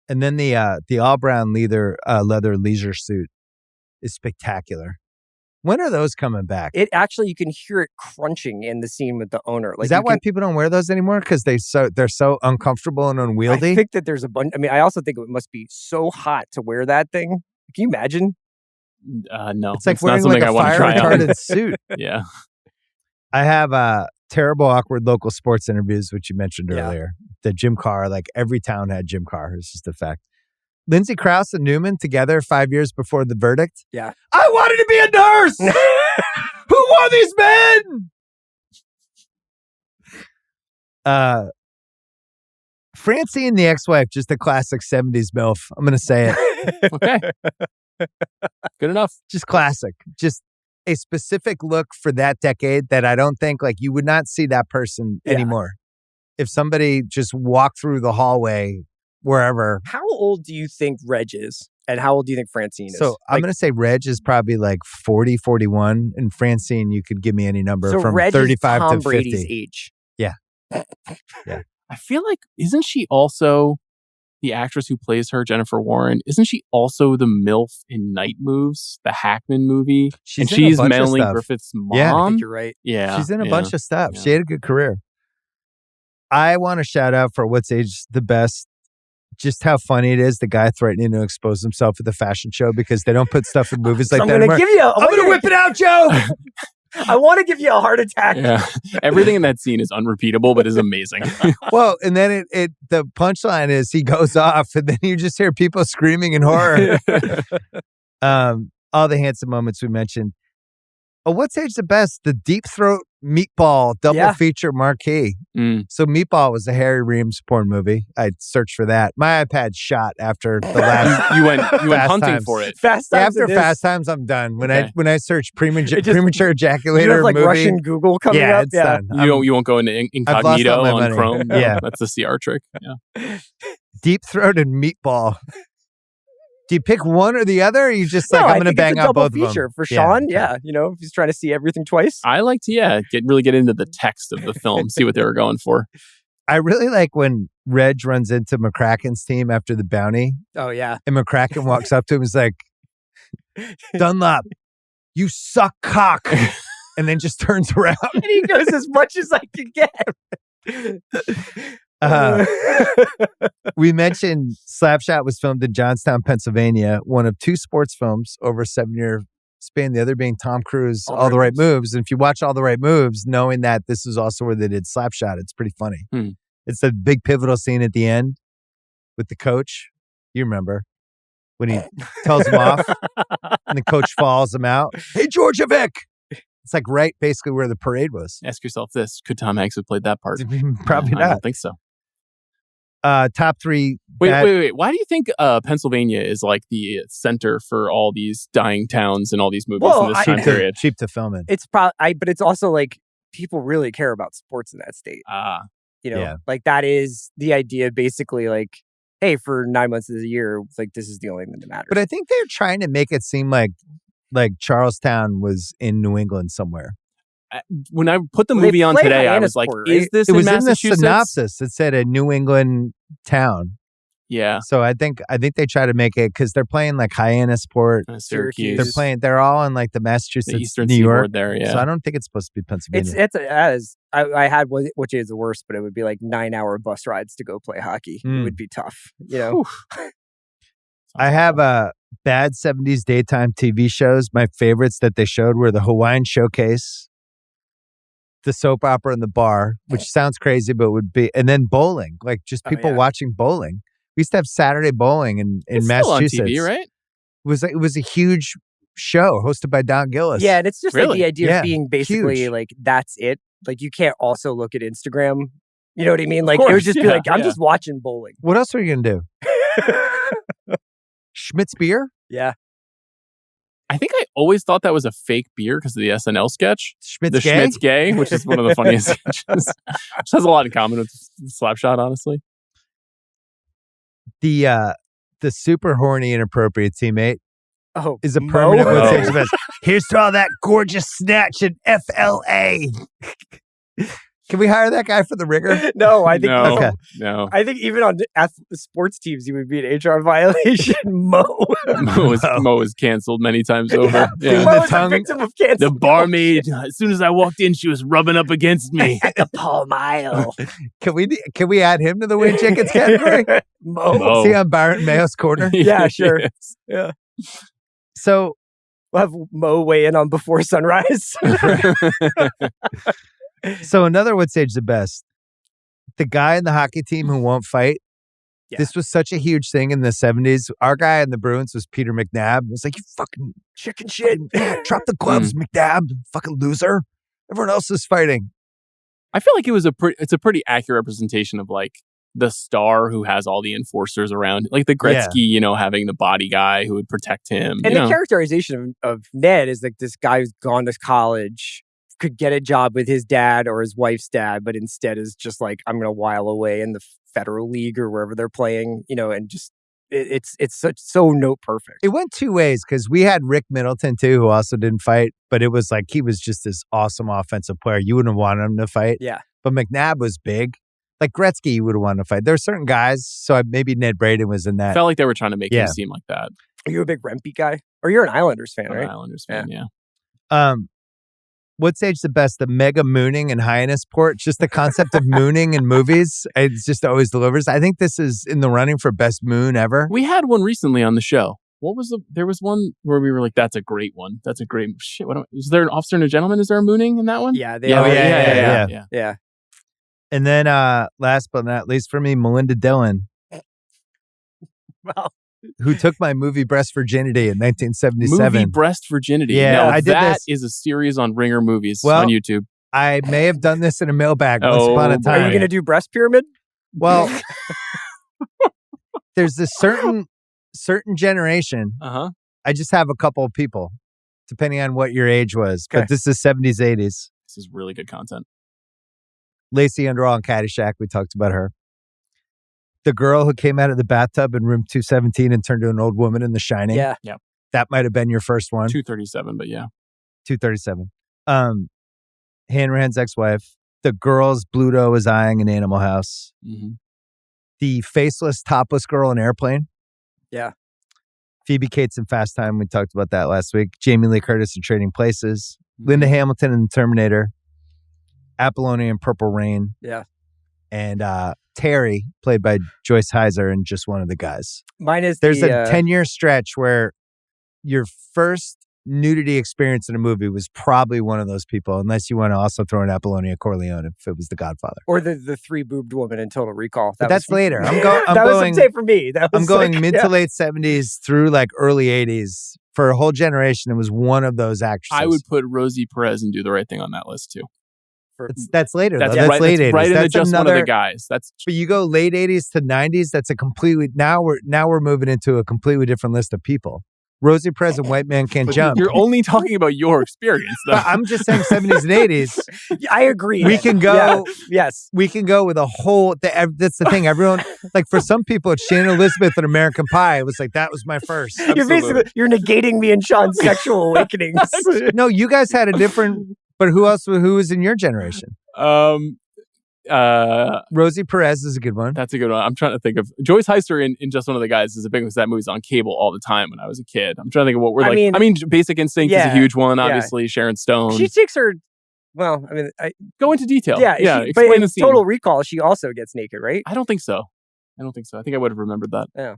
And then the all brown leather leisure suit is spectacular. When are those coming back? It actually, you can hear it crunching in the scene with the owner. Like, is that why people don't wear those anymore? Because they're so uncomfortable and unwieldy? I think that there's a bunch. I mean, I also think it must be so hot to wear that thing. Can you imagine? No. It's like wearing like a fire-retarded suit. Yeah. I have terrible, awkward local sports interviews, which you mentioned earlier. The Jim Carr, like every town had Jim Carr. It's just a fact. Lindsay Krause and Newman together 5 years before the verdict. Yeah. I wanted to be a nurse! Who are these men? Francine, the ex-wife, just a classic 70s MILF. I'm going to say it. Okay. Good enough. Just classic. Just a specific look for that decade that I don't think, like, you would not see that person anymore. If somebody just walked through the hallway wherever. How old do you think Reg is? And how old do you think Francine is? So I'm going to say Reg is probably like 40, 41. And Francine, you could give me any number from Reg 35 is Tom to 50. Brady's age. Yeah. Yeah. I feel like, isn't she also the actress who plays her, Jennifer Warren? Isn't she also the MILF in Night Moves, the Hackman movie? She's Melanie Griffith's mom? Yeah, I think you're right. Yeah. She's in a bunch of stuff. Yeah. She had a good career. I want to shout out for What's Age the Best. Just how funny it is, the guy threatening to expose himself at the fashion show because they don't put stuff in movies like that anymore. I'm going to whip it out, Joe! I want to give you a heart attack. Yeah. Everything in that scene is unrepeatable, but is amazing. Well, and then the punchline is he goes off, and then you just hear people screaming in horror. All the handsome moments we mentioned. Oh, What's Age the Best? The Deep Throat Meatball double feature marquee. So Meatball was a Harry Reams porn movie. I searched for that. My iPad shot after the last. you went hunting times. For it. Fast Times. After Fast Times, I'm done. When I search premature ejaculator, you have like movie, Russian Google coming up. It's done. You won't go into incognito on money. Chrome. No, Yeah, that's the CR trick. Yeah. Deep Throated Meatball. Do you pick one or the other? Or are you just like, I'm going to bang out both of them? Feature for Sean. Yeah. You know, if he's trying to see everything twice. I like to, really get into the text of the film, see what they were going for. I really like when Reg runs into McCracken's team after the bounty. Oh, yeah. And McCracken walks up to him and is like, Dunlop, you suck cock. And then just turns around. And he goes, as much as I can get. We mentioned Slapshot was filmed in Johnstown, Pennsylvania, one of two sports films over a 7-year span, the other being Tom Cruise, All the Right Moves. And if you watch All the Right Moves, knowing that this is also where they did Slapshot, it's pretty funny. It's a big pivotal scene at the end with the coach. You remember when he tells him off and the coach follows him out. Hey, Georgievic! It's like right basically where the parade was. Ask yourself this. Could Tom Hanks have played that part? Probably not. I don't think so. Top three. Wait. Why do you think Pennsylvania is like the center for all these dying towns and all these movies in this time period? Cheap to film in. It's probably, but it's also like people really care about sports in that state. You know, like that is the idea basically like, hey, for 9 months of the year, like this is the only thing that matters. But I think they're trying to make it seem like Charlestown was in New England somewhere. When I put the movie on today, I was like, is this in Massachusetts? In the synopsis. It said a New England town. Yeah. So I think they try to make it because they're playing like Hyannisport, Syracuse. They're all in like the Massachusetts, the Eastern New York there. Yeah. So I don't think it's supposed to be Pennsylvania. I had which is the worst, but it would be like 9-hour bus rides to go play hockey. It would be tough, you know. I have bad 70s daytime TV shows. My favorites that they showed were the Hawaiian Showcase, the soap opera in the bar, which sounds crazy, but would be, and then bowling, like just people watching bowling. We used to have Saturday bowling in Massachusetts. Still on TV, right? It was a huge show hosted by Don Gillis. Yeah, and it's just like the idea of being basically huge. like that's it. Like you can't also look at Instagram. You know what I mean? Like it would just be like I'm just watching bowling. What else are you gonna do? Schmidt's beer? Yeah. I think I always thought that was a fake beer because of the SNL sketch. Schmidt's Gay, which is one of the funniest sketches. Which has a lot in common with Slapshot, honestly. The super horny inappropriate teammate is a Mo? permanent What's Age the Best. Here's to all that gorgeous snatch in FLA. Can we hire that guy for the Ringer? No, I think no. I think even on sports teams, you would be an HR violation. Mo is canceled many times over. Yeah. Mo is a victim of cancel. The barmaid, as soon as I walked in, she was rubbing up against me. At the Paul Mile. Can we add him to the Win Chickens category? Mo. Is he on Byron Mayo's corner? Yeah, sure. Yes. Yeah. So we'll have Mo weigh in on Before Sunrise. So another What's Age the Best. The guy in the hockey team who won't fight. Yeah. This was such a huge thing in the 70s. Our guy in the Bruins was Peter McNabb. It was like, you fucking chicken shit. Drop the gloves, McNabb. Fucking loser. Everyone else is fighting. I feel like it's a pretty accurate representation of like the star who has all the enforcers around. Like the Gretzky, having the body guy who would protect him. And the characterization of Ned is like this guy who's gone to college, could get a job with his dad or his wife's dad, but instead is just like, I'm going to while away in the Federal League or wherever they're playing, and just it's so note perfect. It went two ways because we had Rick Middleton too, who also didn't fight, but it was like he was just this awesome offensive player. You wouldn't have wanted him to fight. Yeah. But McNabb was big. Like Gretzky, you would have wanted to fight. There were certain guys, so maybe Ned Braden was in that. I felt like they were trying to make him seem like that. Are you a big Rempe guy? Or you're an Islanders fan, right? An Islanders fan, yeah. What's Age the Best? The mega mooning and highness port. Just the concept of mooning in movies. It's just always delivers. I think this is in the running for best moon ever. We had one recently on the show. There was one where we were like, that's a great one. That's a great shit. Is there an Officer and a Gentleman? Is there a mooning in that one? Yeah. Yeah. And then last but not least for me, Melinda Dillon. Well, who took my movie Breast Virginity in 1977. Movie Breast Virginity. Yeah, now, I did that this. is a series on Ringer Movies on YouTube. I may have done this in a mailbag once upon a time. Are you going to do Breast Pyramid? Well, there's this certain generation. I just have a couple of people, depending on what your age was. Okay. But this is 70s, 80s. This is really good content. Lacey Underall in Caddyshack. We talked about her. The girl who came out of the bathtub in room 217 and turned to an old woman in The Shining. Yeah. That might have been your first one. 237, but yeah. 237. Hanrahan's ex-wife. The girls Bluto was eyeing in Animal House. Mm-hmm. The faceless, topless girl in Airplane. Yeah. Phoebe Cates in Fast Time. We talked about that last week. Jamie Lee Curtis in Trading Places. Mm-hmm. Linda Hamilton in The Terminator. Apollonia in Purple Rain. Yeah. And Terry, played by Joyce Heiser, and Just One of the Guys. Mine is There's a 10-year stretch where your first nudity experience in a movie was probably one of those people, unless you want to also throw in Apollonia Corleone if it was The Godfather. Or the three-boobed woman in Total Recall. That's later. I'm that going, was for me. I'm going mid to late 70s through like early 80s. For a whole generation, it was one of those actresses. I would put Rosie Perez and Do the Right Thing on that list too. That's later. That's late 80s. Right that's in Just One of the Guys. But you go late 80s to 90s. That's a completely now we're moving into a completely different list of people. Rosie Perez and White Man Can't Jump. You're only talking about your experience, though. I'm just saying 70s and 80s. I agree. We can go. Yeah. Yes, we can go with a whole. That's the thing. Everyone, like for some people, it's Shannon Elizabeth and American Pie. It was like that was my first. You're negating me and Sean's sexual awakenings. No, you guys had a different. But who else? Who was in your generation? Rosie Perez is a good one. That's a good one. I'm trying to think of Joyce Heister in Just One of the Guys is a big one. That movie's on cable all the time when I was a kid. I'm trying to think of what we're like. I mean, Basic Instinct is a huge one. Obviously, Sharon Stone. She takes her. Well, I mean, go into detail. Yeah, explain but in the scene. Total Recall, she also gets naked, right? I don't think so. I think I would have remembered that. Yeah.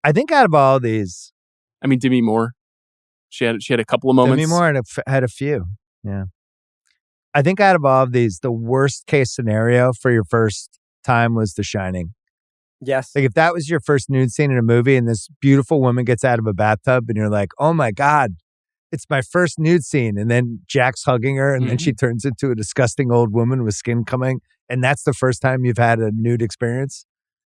I think out of all these, I mean, Demi Moore. She had a couple of moments. Demi Moore had a few. Yeah. I think out of all of these, the worst case scenario for your first time was The Shining. Yes. Like if that was your first nude scene in a movie and this beautiful woman gets out of a bathtub and you're like, oh my God, it's my first nude scene. And then Jack's hugging her and then she turns into a disgusting old woman with skin coming. And that's the first time you've had a nude experience.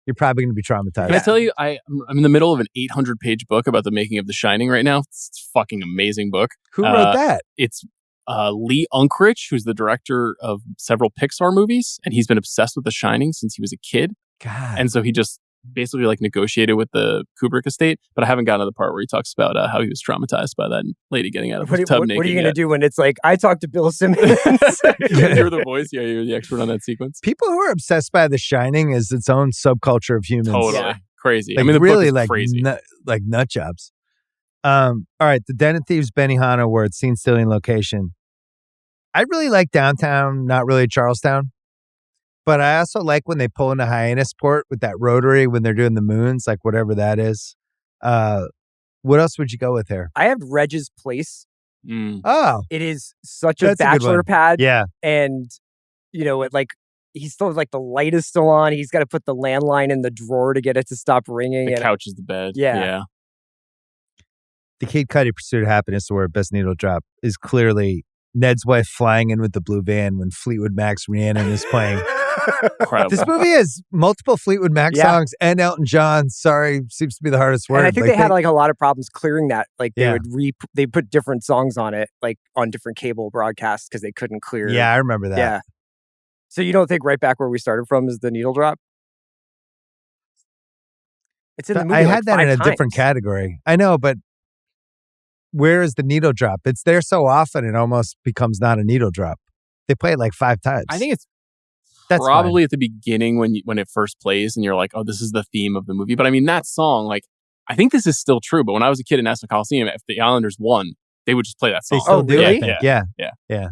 You're probably going to be traumatized. Can I tell you, I'm in the middle of an 800-page book about the making of The Shining right now. It's a fucking amazing book. Who wrote that? It's Lee Unkrich, who's the director of several Pixar movies, and he's been obsessed with The Shining since he was a kid. God. And so he just basically like negotiated with the Kubrick estate, but I haven't gotten to the part where he talks about how he was traumatized by that lady getting out of the tub naked. What are you going to do when it's like, I talked to Bill Simmons? You're the voice. Yeah, you're the expert on that sequence. People who are obsessed by The Shining is its own subculture of humans. Totally. Yeah. Crazy. Like, I mean, the really book is crazy. Like nut jobs. All right. The Den of Thieves, Benihana, where it's scene stealing location. I really like downtown, not really Charlestown. But I also like when they pull into Hyannisport with that rotary when they're doing the moons, like whatever that is. What else would you go with here? I have Reg's Place. Oh. It is such a bachelor pad. Yeah. And, he's still like the light is still on. He's got to put the landline in the drawer to get it to stop ringing. The couch is the bed. Yeah. The Kid Cudi Pursuit of Happiness, where Best Needle Drop, is clearly Ned's wife flying in with the blue van when Fleetwood Mac's Rhiannon is playing. Incredible. This movie has multiple Fleetwood Mac songs and Elton John. Sorry, seems to be the hardest word. And I think they had a lot of problems clearing that. Like they put different songs on it, like on different cable broadcasts because they couldn't clear. Yeah, I remember that. Yeah. So you don't think Right Back Where We Started From is the needle drop? It's in the movie. I had that in a times. different category. I know, but where is the needle drop? It's there so often it almost becomes not a needle drop. They play it like 5 times. I think that's probably at the beginning when it first plays and you're like, oh, this is the theme of the movie. But I mean, that song, like, I think this is still true. But when I was a kid in Nassau Coliseum, if the Islanders won, they would just play that song. They still do, really? I think. Yeah.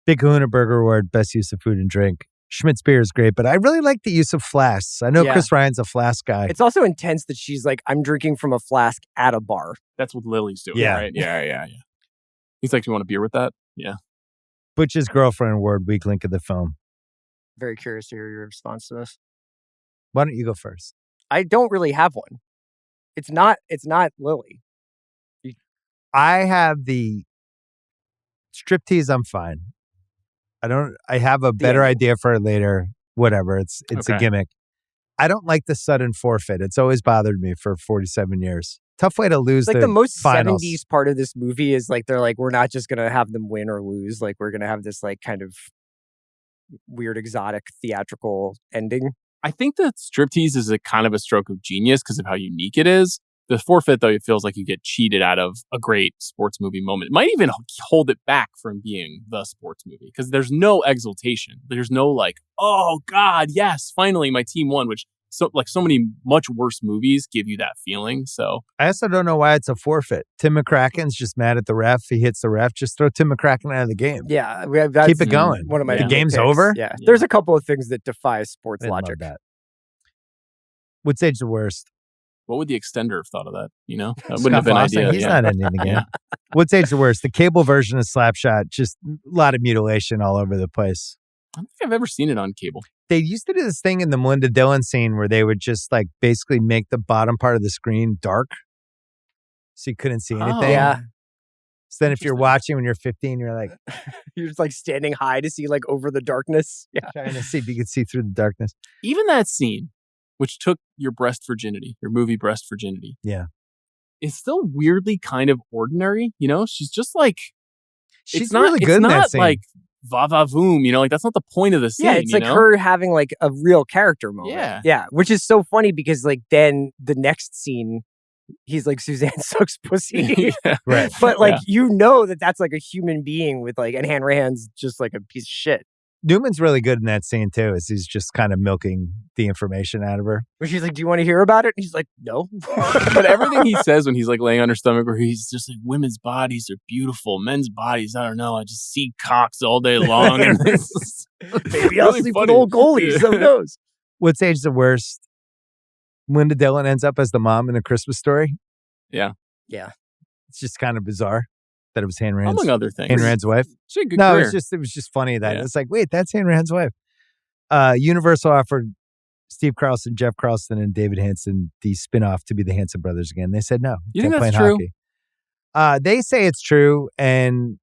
Big Kahuna Burger Award, best use of food and drink. Schmidt's beer is great, but I really like the use of flasks. I know Chris Ryan's a flask guy. It's also intense that she's like, I'm drinking from a flask at a bar. That's what Lily's doing, Yeah. right? Yeah. He's like, do you want a beer with that? Yeah. Butch's Girlfriend Award, weak link of the film. Very curious to hear your response to this. Why don't you go first? I don't really have one. It's not Lily. I have the striptease. I'm fine. I have a better idea for it later. Whatever. It's a gimmick. I don't like the sudden forfeit. It's always bothered me for 47 years. Tough way to lose the most finals. 70s part of this movie is like, they're like, we're not just going to have them win or lose. Like, we're going to have this like kind of weird, exotic, theatrical ending. I think that striptease is a kind of a stroke of genius because of how unique it is. The forfeit, though, it feels like you get cheated out of a great sports movie moment. It might even hold it back from being the sports movie because there's no exultation. There's no like, oh God, yes, finally my team won, which so many much worse movies give you that feeling. So I also don't know why it's a forfeit. Tim McCracken's just mad at the ref. He hits the ref. Just throw Tim McCracken out of the game. Yeah, keep it going. One of my the game's picks. over. Yeah, there's a couple of things that defy sports logic. That. What's age the worst? What would the extender have thought of that? That Scott wouldn't have been Foster, ideal. He's not ending the game. What's age the worst? The cable version of Slapshot, just a lot of mutilation all over the place. I don't think I've ever seen it on cable. They used to do this thing in the Melinda Dillon scene where they would just like basically make the bottom part of the screen dark so you couldn't see anything. Yeah. So then if you're watching when you're 15, you're like... you're just like standing high to see like over the darkness. Yeah. Trying to see if you could see through the darkness. Even that scene, which took your breast virginity, your movie breast virginity. Yeah. It's still weirdly kind of ordinary. She's just like... She's really good in that scene. Like va-va-voom, like that's not the point of the scene. Yeah, it's like her having like a real character moment. Yeah, which is so funny because like then the next scene, he's like, Suzanne sucks pussy. Right. But like, that's like a human being with like, and Hanrahan's just like a piece of shit. Newman's really good in that scene too, as he's just kind of milking the information out of her. Where she's like, do you want to hear about it? And he's like, no. But everything he says when he's like laying on her stomach, where he's just like, women's bodies are beautiful, men's bodies, I don't know, I just see cocks all day long. And maybe I'll sleep with old goalies, who knows? What's age the worst? Linda Dillon ends up as the mom in A Christmas Story. Yeah. It's just kind of bizarre that it was among other things. Hanran's wife. She had a good no, career. it was just funny that it's like, wait, that's Hanran's wife. Universal offered Steve Carlson, Jeff Carlson, and David Hanson the spinoff to be the Hanson Brothers again. They said no. You think that's true? Hockey. They say it's true, and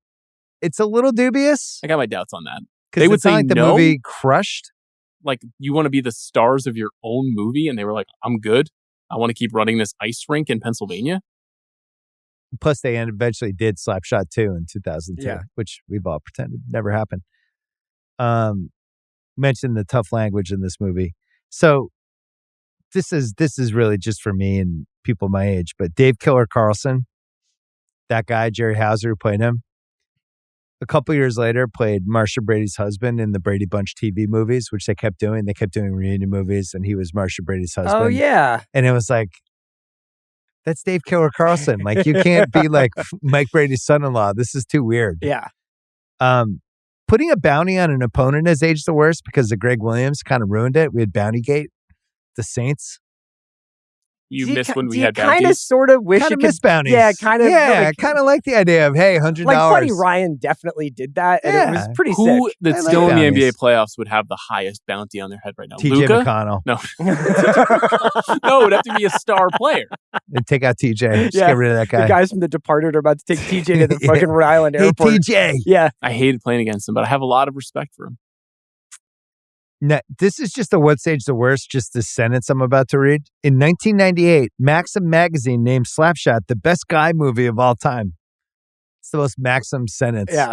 it's a little dubious. I got my doubts on that. They would say like the movie crushed. Like, you want to be the stars of your own movie, and they were like, I'm good. I want to keep running this ice rink in Pennsylvania. Plus, they eventually did Slapshot 2 in 2002, which we've all pretended never happened. Mentioned the tough language in this movie. So this is really just for me and people my age, but Dave Killer Carlson, that guy, Jerry Hauser, who played him, a couple years later played Marsha Brady's husband in the Brady Bunch TV movies, which they kept doing. They kept doing reunion movies, and he was Marsha Brady's husband. Oh, yeah. And it was like, that's Dave Killer Carlson. Like, you can't be like Mike Brady's son-in-law. This is too weird. Yeah. Putting a bounty on an opponent has aged the worst because of Greg Williams kind of ruined it. We had Bountygate, the Saints. You missed when we had bounties? Kind of sort of wish Kind it of could. miss bounties. Yeah, kind of. Yeah, kind of like the idea of, hey, $100. Like Buddy Ryan definitely did that, and it was pretty Who sick. that's I still like in the NBA bounties. playoffs would have the highest bounty on their head right now? TJ Luka? McConnell. No. No, it would have to be a star player. And take out TJ. Just get rid of that guy. The guys from The Departed are about to take TJ to the Yeah. fucking Rhode Island Hey, airport. TJ. Yeah. I hated playing against him, but I have a lot of respect for him. Now, this is just a What's Age the Worst, just the sentence I'm about to read. In 1998, Maxim magazine named Slapshot the best guy movie of all time. It's the most Maxim sentence. Yeah.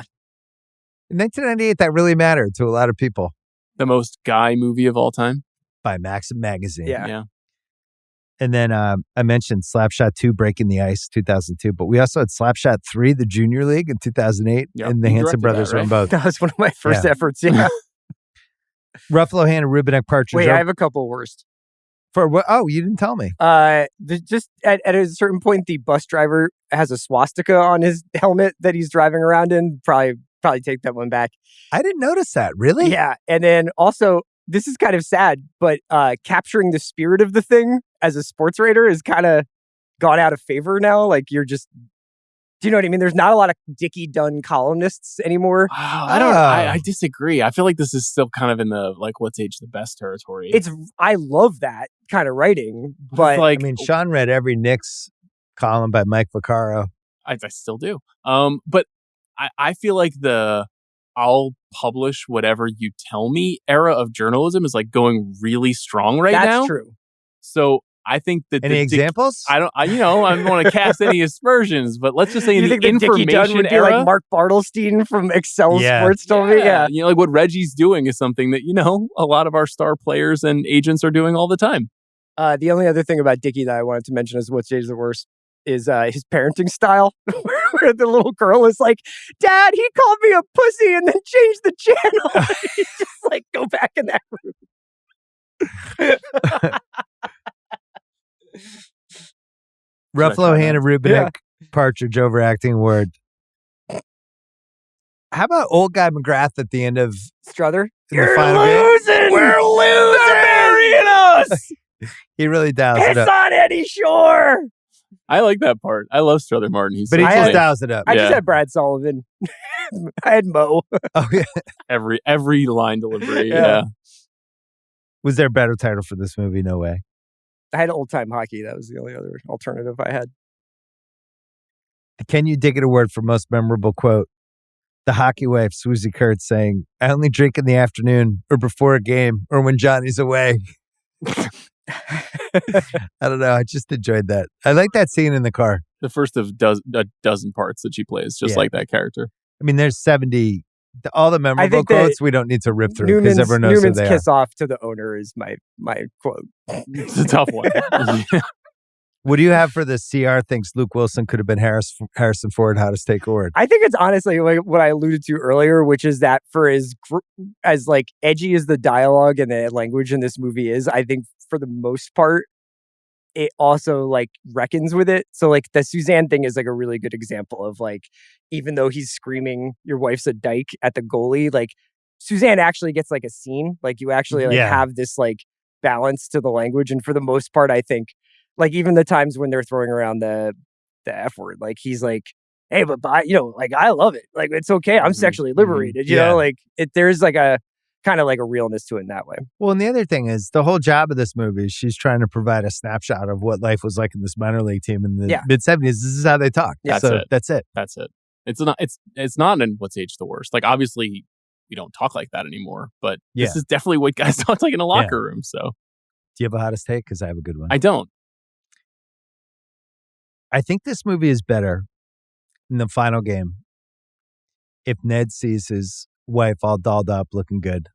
In 1998, that really mattered to a lot of people. The most guy movie of all time. By Maxim magazine. Yeah. And then I mentioned Slapshot 2, Breaking the Ice, 2002. But we also had Slapshot 3, the Junior League in 2008. Yep, And the you Hanson directed Brothers that, were in right? both. That was one of my first Yeah. efforts. Yeah. Ruffalo Hand and Rubeneck Partridge. Wait, I have a couple worst. For what? Oh, you didn't tell me. Just at a certain point, the bus driver has a swastika on his helmet that he's driving around in. Probably take that one back. I didn't notice that. Really? Yeah, and then also, this is kind of sad, but capturing the spirit of the thing as a sports writer is kind of gone out of favor now. Like, you're just, do you know what I mean? There's not a lot of Dickie Dunn columnists anymore. I disagree. I feel like this is still kind of in the like What's Age the Best territory. I love that kind of writing, but like, I mean, Sean read every Knicks column by Mike Vaccaro. I still do. But I feel like the I'll publish whatever you tell me era of journalism is like going really strong right now. that's true. So I think that Any examples? I don't want to cast any aspersions, but let's just say in You the think that Dickie Dunn information would be era, like Mark Bartlestein from Excel Yeah. Sports told me? Yeah. you know, like what Reggie's doing is something that a lot of our star players and agents are doing all the time. The only other thing about Dickie that I wanted to mention is What's Age the Worst is his parenting style, where the little girl is like, "Dad, he called me a pussy and then changed the channel." He's just like, "Go back in that room." Ruffalo Hand and Rubeneck Partridge overacting word. How about old guy McGrath at the end of Struther? in the final game? We're losing! They're burying us! He really dials it It's up. on Eddie Shore! I like that part. I love Strother Martin. He's But he so just funny. dials it up. I just Yeah. had Brad Sullivan. I had Mo. Oh, yeah. every line delivery. Yeah. Yeah. Was there a better title for this movie? No way. I had Old Time Hockey. That was the only other alternative I had. Can you dig it a word for most memorable quote? The hockey wife, Swoozie Kurtz, saying, "I only drink in the afternoon or before a game or when Johnny's away." I don't know. I just enjoyed that. I like that scene in the car. The first of a dozen parts that she plays, just Yeah. like that character. I mean, there's 70. All the memorable think that quotes we don't need to rip through because Newman's, everyone knows who Newman's they kiss off to the owner is my quote. It's a tough one. are. What do you have for the CR thinks Luke Wilson could have been Harrison Ford? How to take a word? I think it's honestly like what I alluded to earlier, which is that for as like edgy as the dialogue and the language in this movie is, I think for the most part, it also like reckons with it. So like the Suzanne thing is like a really good example of like, even though he's screaming "your wife's a dyke" at the goalie, like Suzanne actually gets like a scene. Like you actually like have this like balance to the language, and for the most part, I think like even the times when they're throwing around the F word, like he's like, "Hey, but like I love it. Like it's okay. I'm sexually liberated." You know, like there's like a kind of like a realness to it in that way. Well, and the other thing is the whole job of this movie is she's trying to provide a snapshot of what life was like in this minor league team in the mid 70s. This is how they talk. Yeah, so that's it. That's it. It's not in What's Age the Worst. Like obviously we don't talk like that anymore, but this is definitely what guys talk like in a locker room. So do you have a hottest take? Because I have a good one. I don't. I think this movie is better in the final game if Ned sees his wife all dolled up looking good.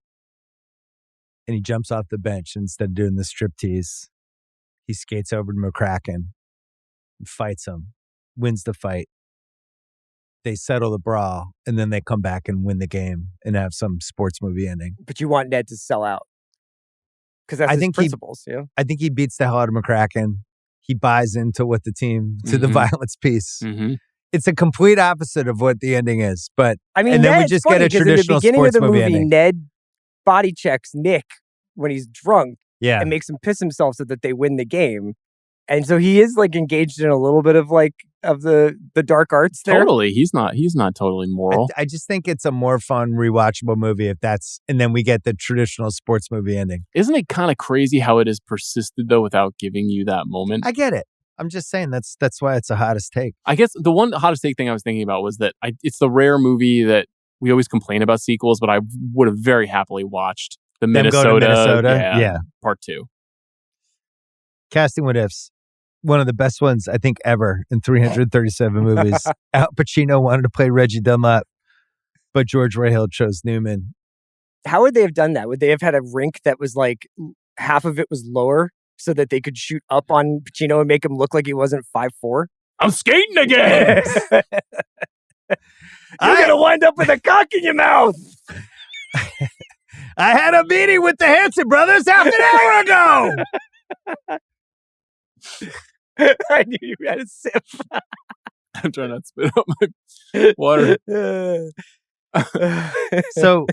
and he jumps off the bench. And instead of doing the striptease, he skates over to McCracken and fights him, wins the fight. They settle the brawl, and then they come back and win the game and have some sports movie ending. But you want Ned to sell out. Because that's his principles, yeah. I think he beats the hell out of McCracken. He buys into what the team, to the violence piece. Mm-hmm. It's a complete opposite of what the ending is. But I mean, and then Ned's we just funny, get a traditional in the beginning sports of the movie ending. Ned body checks Nick when he's drunk and makes him piss himself so that they win the game. And so he is like engaged in a little bit of like of the dark arts there. Totally. He's not totally moral. I just think it's a more fun rewatchable movie if that's, and then we get the traditional sports movie ending. Isn't it kind of crazy how it has persisted though without giving you that moment? I get it. I'm just saying that's why it's the hottest take. I guess the one hottest take thing I was thinking about was that it's the rare movie that we always complain about sequels, but I would have very happily watched the Minnesota. Part 2. Casting what ifs. One of the best ones, I think, ever in 337 movies. Al Pacino wanted to play Reggie Dunlop, but George Roy chose Newman. How would they have done that? Would they have had a rink that was like half of it was lower so that they could shoot up on Pacino and make him look like he wasn't 5'4"? I'm skating again! You're going to wind up with a cock in your mouth! I had a meeting with the Hanson Brothers half an hour ago! I knew you had a sip. I'm trying not to spit out my water. So,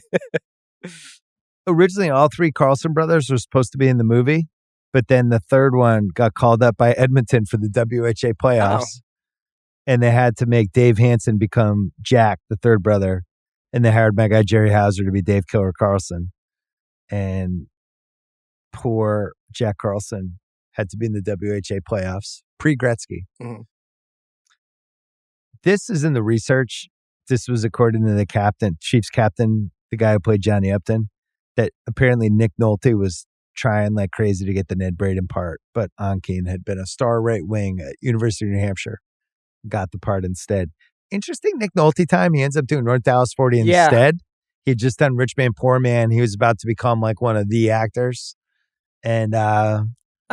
originally all 3 Carlson brothers were supposed to be in the movie, but then the third one got called up by Edmonton for the WHA playoffs. Oh. And they had to make Dave Hansen become Jack, the third brother. And they hired my guy Jerry Hauser to be Dave Killer Carlson. And poor Jack Carlson had to be in the WHA playoffs, pre-Gretzky. Mm-hmm. This is in the research. This was according to the captain, Chiefs captain, the guy who played Johnny Upton, that apparently Nick Nolte was trying like crazy to get the Ned Braden part, but Onken had been a star right wing at University of New Hampshire, got the part instead. Interesting Nick Nolte time. He ends up doing North Dallas 40 instead. He had just done Rich Man, Poor Man. He was about to become like one of the actors. And I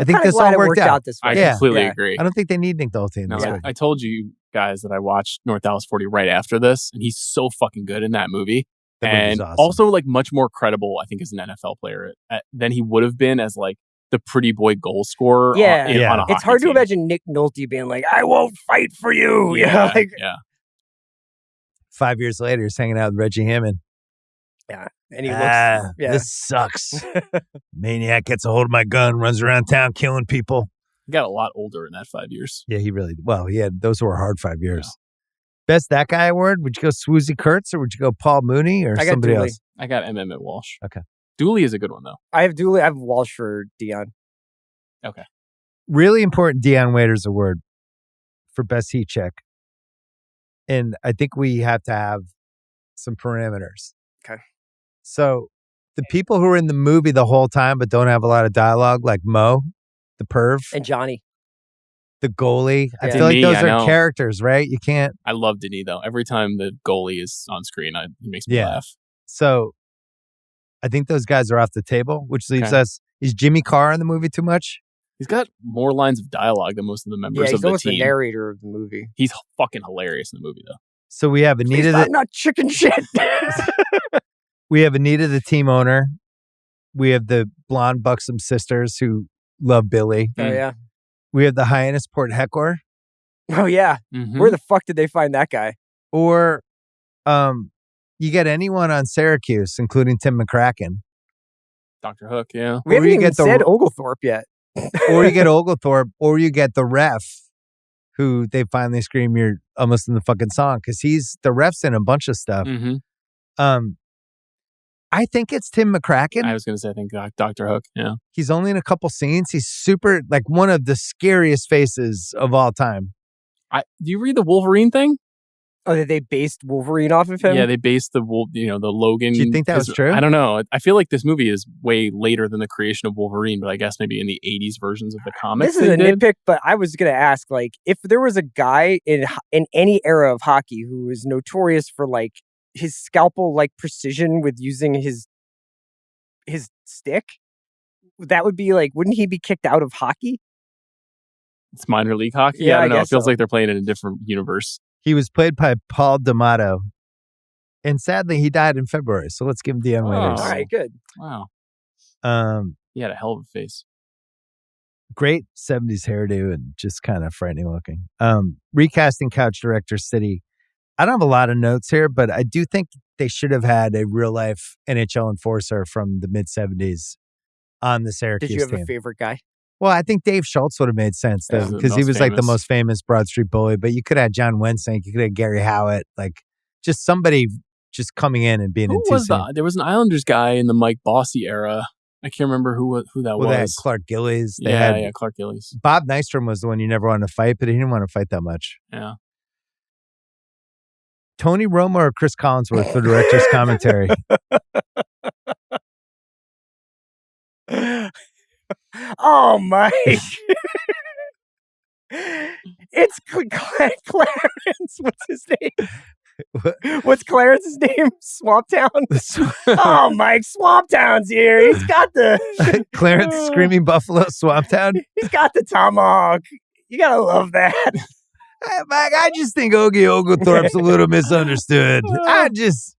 think this all worked out this way. I completely agree. I don't think they need Nick Nolte in this movie. I told you guys that I watched North Dallas 40 right after this, and he's so fucking good in that movie. And awesome. Also like much more credible, I think, as an NFL player than he would have been as like the pretty boy goal scorer. On a hockey it's hard team. to imagine Nick Nolte being like, I won't fight for you. Yeah. 5 years later, he's hanging out with Reggie Hammond. Yeah. And he looks, this sucks. Maniac gets a hold of my gun, runs around town killing people. He got a lot older in that 5 years. Yeah, he had, those were hard 5 years. Yeah. Best that guy award? Would you go Swoozie Kurtz or would you go Paul Mooney or somebody Dooley. else? I got Emmett Walsh. Okay. Dooley is a good one, though. I have Dooley. I have Walsh for Dion. Okay. Really important Dion Waiters award for best heat check. And I think we have to have some parameters. Okay. So the people who are in the movie the whole time but don't have a lot of dialogue, like Mo, the perv. And Johnny. The goalie. I feel Denis, like those are characters, right? You can't. I love Denis, though. Every time the goalie is on screen, he makes me laugh. So I think those guys are off the table, which leaves us. Is Jimmy Carr in the movie too much? He's got more lines of dialogue than most of the members of the team. He's almost the narrator of the movie. He's fucking hilarious in the movie, though. So we have Anita. Not chicken shit. We have Anita, the team owner. We have the blonde, buxom sisters who love Billy. Oh, yeah. We have the Hyannis Port Heckler. Oh, yeah. Mm-hmm. Where the fuck did they find that guy? Or you get anyone on Syracuse, including Tim McCracken. Dr. Hook, yeah. We haven't even said Oglethorpe yet. Or you get Oglethorpe, or you get the ref, who they finally scream you're almost in the fucking song, because the ref's in a bunch of stuff. Mm-hmm. I think it's Tim McCracken. I was going to say, I think Dr. Hook, yeah. He's only in a couple scenes. He's super, like one of the scariest faces of all time. Do you read the Wolverine thing? Oh, they based Wolverine off of him? Yeah, they based the Logan. Do you think that was true? I don't know. I feel like this movie is way later than the creation of Wolverine, but I guess maybe in the 80s versions of the comics. This is a nitpick, but I was going to ask, like, if there was a guy in any era of hockey who was notorious for, like, his scalpel, like, precision with using his his stick, that would be like, wouldn't he be kicked out of hockey? It's minor league hockey. Yeah, I don't know. It feels so. like they're playing in a different universe. He was played by Paul D'Amato. And sadly, he died in February. So let's give him the Unwaiters. All right, good. Wow. Um, He had a hell of a face. Great 70s hairdo and just kind of frightening looking. Recasting Couch Director City. I don't have a lot of notes here, but I do think they should have had a real life NHL enforcer from the mid 70s on the Syracuse team. Did you have team. a favorite guy? Well, I think Dave Schultz would have made sense though, because he was like the most famous Broad Street bully. But you could have John Wensink, you could have Gary Howitt, like just somebody just coming in and being. Who was that? There was an Islanders guy in the Mike Bossy era. I can't remember who that was. They had Clark Gillies. Yeah, Clark Gillies. Bob Nystrom was the one you never wanted to fight, but he didn't want to fight that much. Yeah. Tony Romo or Chris Collinsworth for director's commentary? Oh, Mike. It's Clarence. What's his name? What's Clarence's name? Swamptown? Oh, Mike, Swamptown's here. He's got the... Clarence Screaming Buffalo Swamptown? He's got the tomahawk. You gotta love that. Hey, Mike, I just think Ogie Oglethorpe's a little misunderstood. This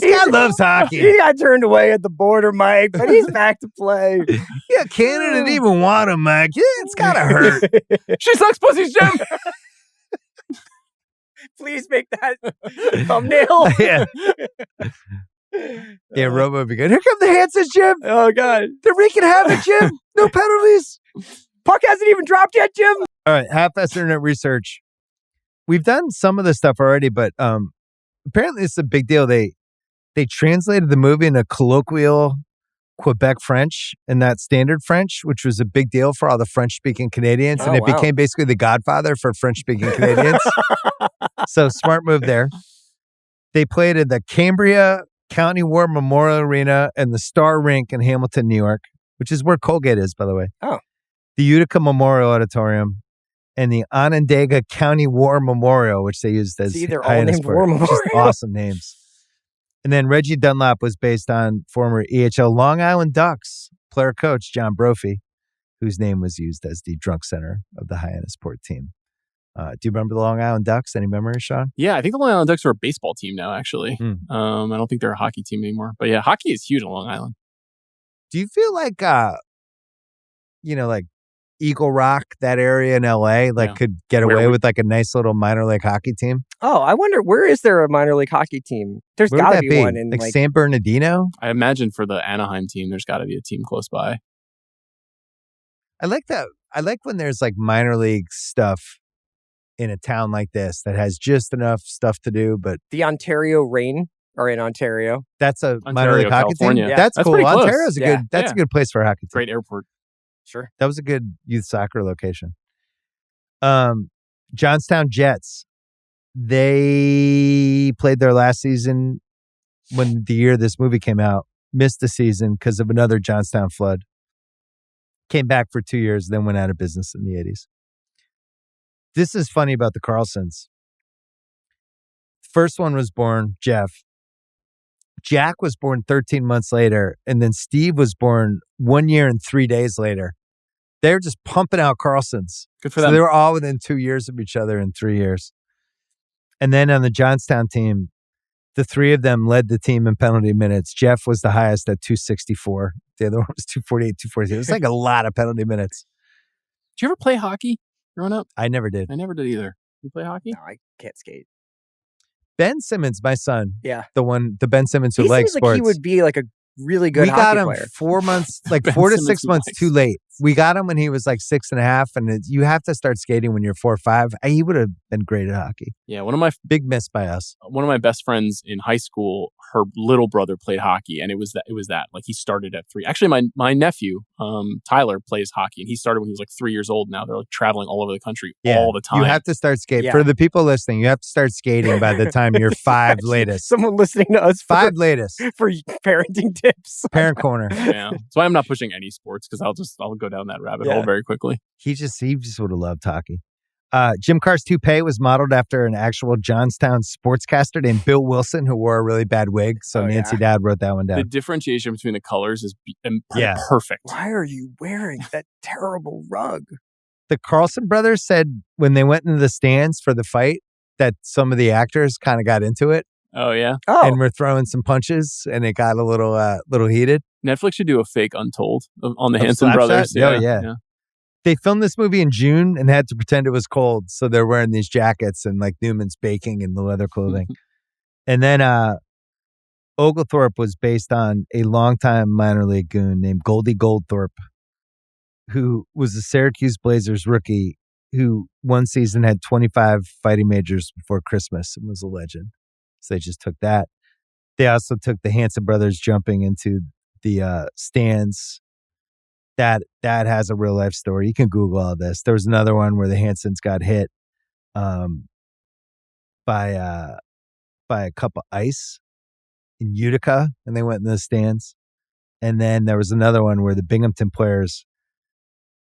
guy loves hockey. He got turned away at the border, Mike, but he's back to play. Yeah, Canada didn't even want him, Mike. Yeah, it's gotta hurt. She sucks pussies, Jim. Please make that thumbnail. Yeah. Yeah, Robo would be good. Here come the Hansons, Jim. Oh, God. They're wreaking havoc, Jim. No penalties. Puck hasn't even dropped yet, Jim. All right, half-assed internet research. We've done some of this stuff already, but apparently it's a big deal. They translated the movie into colloquial Quebec French and not standard French, which was a big deal for all the French-speaking Canadians, and it became basically the Godfather for French-speaking Canadians. So smart move there. They played at the Cambria County War Memorial Arena and the Star Rink in Hamilton, New York, which is where Colgate is, by the way. Oh. The Utica Memorial Auditorium, and the Onondaga County War Memorial, which they used as they're all named War Memorial. Just awesome names. And then Reggie Dunlop was based on former EHL Long Island Ducks player coach John Brophy, whose name was used as the drunk center of the Hyannisport team. Do you remember the Long Island Ducks? Any memories, Sean? Yeah, I think the Long Island Ducks are a baseball team now, actually. I don't think they're a hockey team anymore. But yeah, hockey is huge on Long Island. Do you feel like, like Eagle Rock, that area in LA, could get away with like a nice little minor league hockey team? Oh, I wonder, where is there a minor league hockey team? There's got to be one in like San Bernardino? I imagine for the Anaheim team, there's got to be a team close by. I like that. I like when there's like minor league stuff in a town like this that has just enough stuff to do, but the Ontario Reign are in Ontario. That's a minor league hockey team. Yeah. That's cool. Ontario's that's a good place for a hockey team. Great airport. Sure. That was a good youth soccer location. Johnstown Jets. They played their last season when the year this movie came out, missed the season because of another Johnstown flood. Came back for 2 years, then went out of business in the 80s. This is funny about the Carlsons. First one was born, Jeff. Jack was born 13 months later, and then Steve was born 1 year and 3 days later. They're just pumping out Carlsons. Good for them. So they were all within 2 years of each other in 3 years. And then on the Johnstown team, the three of them led the team in penalty minutes. Jeff was the highest at 264. The other one was 248, 242. It was like a lot of penalty minutes. Did you ever play hockey growing up? I never did. I never did either. You play hockey? No, I can't skate. Ben Simmons, my son. Yeah. The Ben Simmons who likes sports. Like he would be like a really good hockey player. We got him 4 months, like 4 to 6 months too late. We got him when he was like 6.5, and you have to start skating when you're 4 or 5. He would have been great at hockey. Yeah, big miss by us. One of my best friends in high school, her little brother played hockey, and it was that. Like he started at 3. Actually, my nephew, Tyler, plays hockey, and he started when he was like 3 years old. Now they're like traveling all over the country all the time. You have to start skating. Yeah. For the people listening, you have to start skating by the time you're 5 latest. Someone listening to us 5 latest for parenting tips. Parent corner. Yeah. So I'm not pushing any sports because I'll go down that rabbit hole very quickly. He just would have loved hockey. Jim Carr's toupee was modeled after an actual Johnstown sportscaster named Bill Wilson, who wore a really bad wig. So Nancy Dowd wrote that one down. The differentiation between the colors is perfect. Why are you wearing that terrible rug? The Hanson Brothers said when they went into the stands for the fight that some of the actors kind of got into it. Oh, yeah? Oh. And were throwing some punches, and it got a little heated. Netflix should do a fake Untold on the Hanson Brothers. Yeah. They filmed this movie in June and had to pretend it was cold. So they're wearing these jackets and like Newman's baking in the leather clothing. And then Oglethorpe was based on a longtime minor league goon named Goldie Goldthorpe, who was a Syracuse Blazers rookie who one season had 25 fighting majors before Christmas and was a legend. So they just took that. They also took the Hanson Brothers jumping into the stands. That has a real life story. You can Google all this. There was another one where the Hansons got hit by a cup of ice in Utica, and they went in the stands. And then there was another one where the Binghamton players,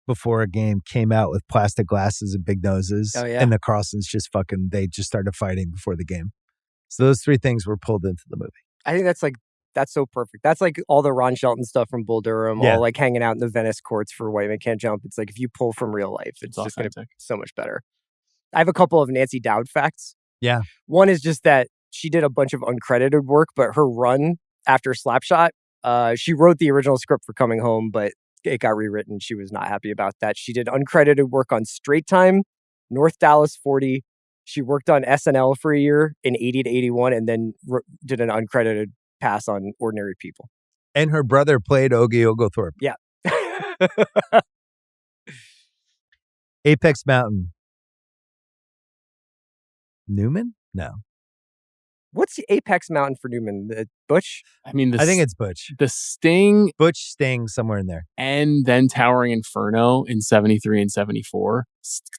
before a game, came out with plastic glasses and big noses. Oh, yeah. And the Carlsons they just started fighting before the game. So those three things were pulled into the movie. I think that's so perfect. That's like all the Ron Shelton stuff from Bull Durham, all like hanging out in the Venice courts for White Man Can't Jump. It's like if you pull from real life, it's just going to be so much better. I have a couple of Nancy Dowd facts. Yeah. One is just that she did a bunch of uncredited work, but her run after Slapshot, she wrote the original script for Coming Home, but it got rewritten. She was not happy about that. She did uncredited work on Straight Time, North Dallas 40. She worked on SNL for a year in 80 to 81 and then did an uncredited pass on Ordinary People. And her brother played Ogie Oglethorpe. Yeah. Apex Mountain. Newman? No. What's the Apex Mountain for Newman? Butch? I mean, I think it's Butch. The Sting. Butch Sting, somewhere in there. And then Towering Inferno in 73 and 74.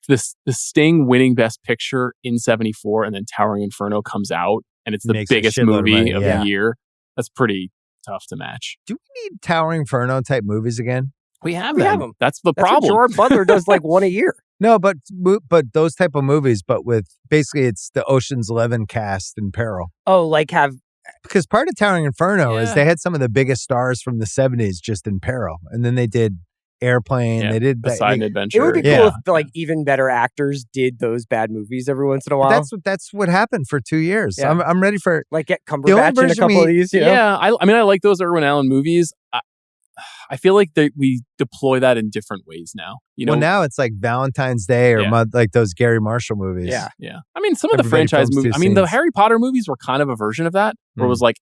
The Sting winning Best Picture in 74, and then Towering Inferno comes out, and it's the biggest movie of the year. That's pretty tough to match. Do we need Towering Inferno type movies again? We have them. That's the problem. Gerard Butler does like one a year. No, but those type of movies, but with basically it's the Ocean's 11 cast in peril. Oh, like because part of Towering Inferno is they had some of the biggest stars from the 70s just in peril, and then they did Airplane. They did Poseidon Adventure. It would be cool if like even better actors did those bad movies every once in a while. That's what happened for 2 years. Yeah. I'm ready for like get Cumberbatch in a couple of these. You know? Yeah, I mean I like those Irwin Allen movies. I feel like we deploy that in different ways now. You know, well, now it's like Valentine's Day or like those Gary Marshall movies. Yeah. I mean, some of the franchise movies. I mean, the Harry Potter movies were kind of a version of that, where it was like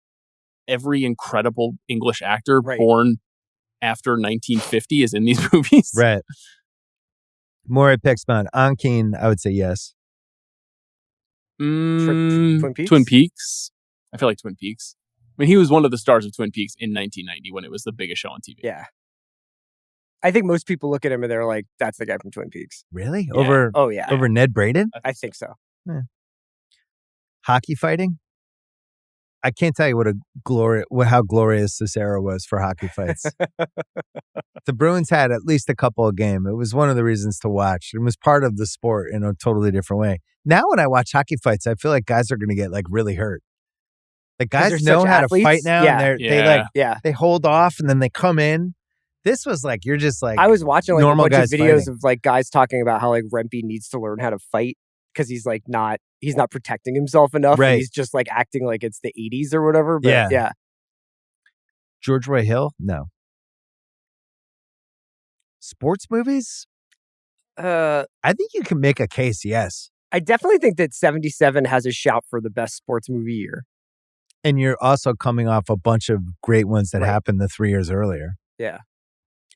every incredible English actor born after 1950 is in these movies. Right. More Apex Mountain. Ankeen, I would say yes. Twin Peaks? Twin Peaks. I feel like Twin Peaks. I mean, he was one of the stars of Twin Peaks in 1990 when it was the biggest show on TV. Yeah. I think most people look at him and they're like, that's the guy from Twin Peaks. Really? Yeah. Over Ned Braden? I think so. Yeah. Hockey fighting? I can't tell you how glorious this era was for hockey fights. The Bruins had at least a couple a game. It was one of the reasons to watch. It was part of the sport in a totally different way. Now when I watch hockey fights, I feel like guys are going to get like really hurt. Like guys know how to fight now, and they hold off and then they come in. This was like you're just like I was watching like normal a bunch of videos fighting. of like guys talking about how like Rempe needs to learn how to fight because he's not protecting himself enough. Right. And he's just like acting like it's the 80s or whatever. But yeah. George Roy Hill? No. Sports movies? I think you can make a case, yes. I definitely think that 77 has a shout for the best sports movie year. And you're also coming off a bunch of great ones that happened the 3 years earlier. Yeah.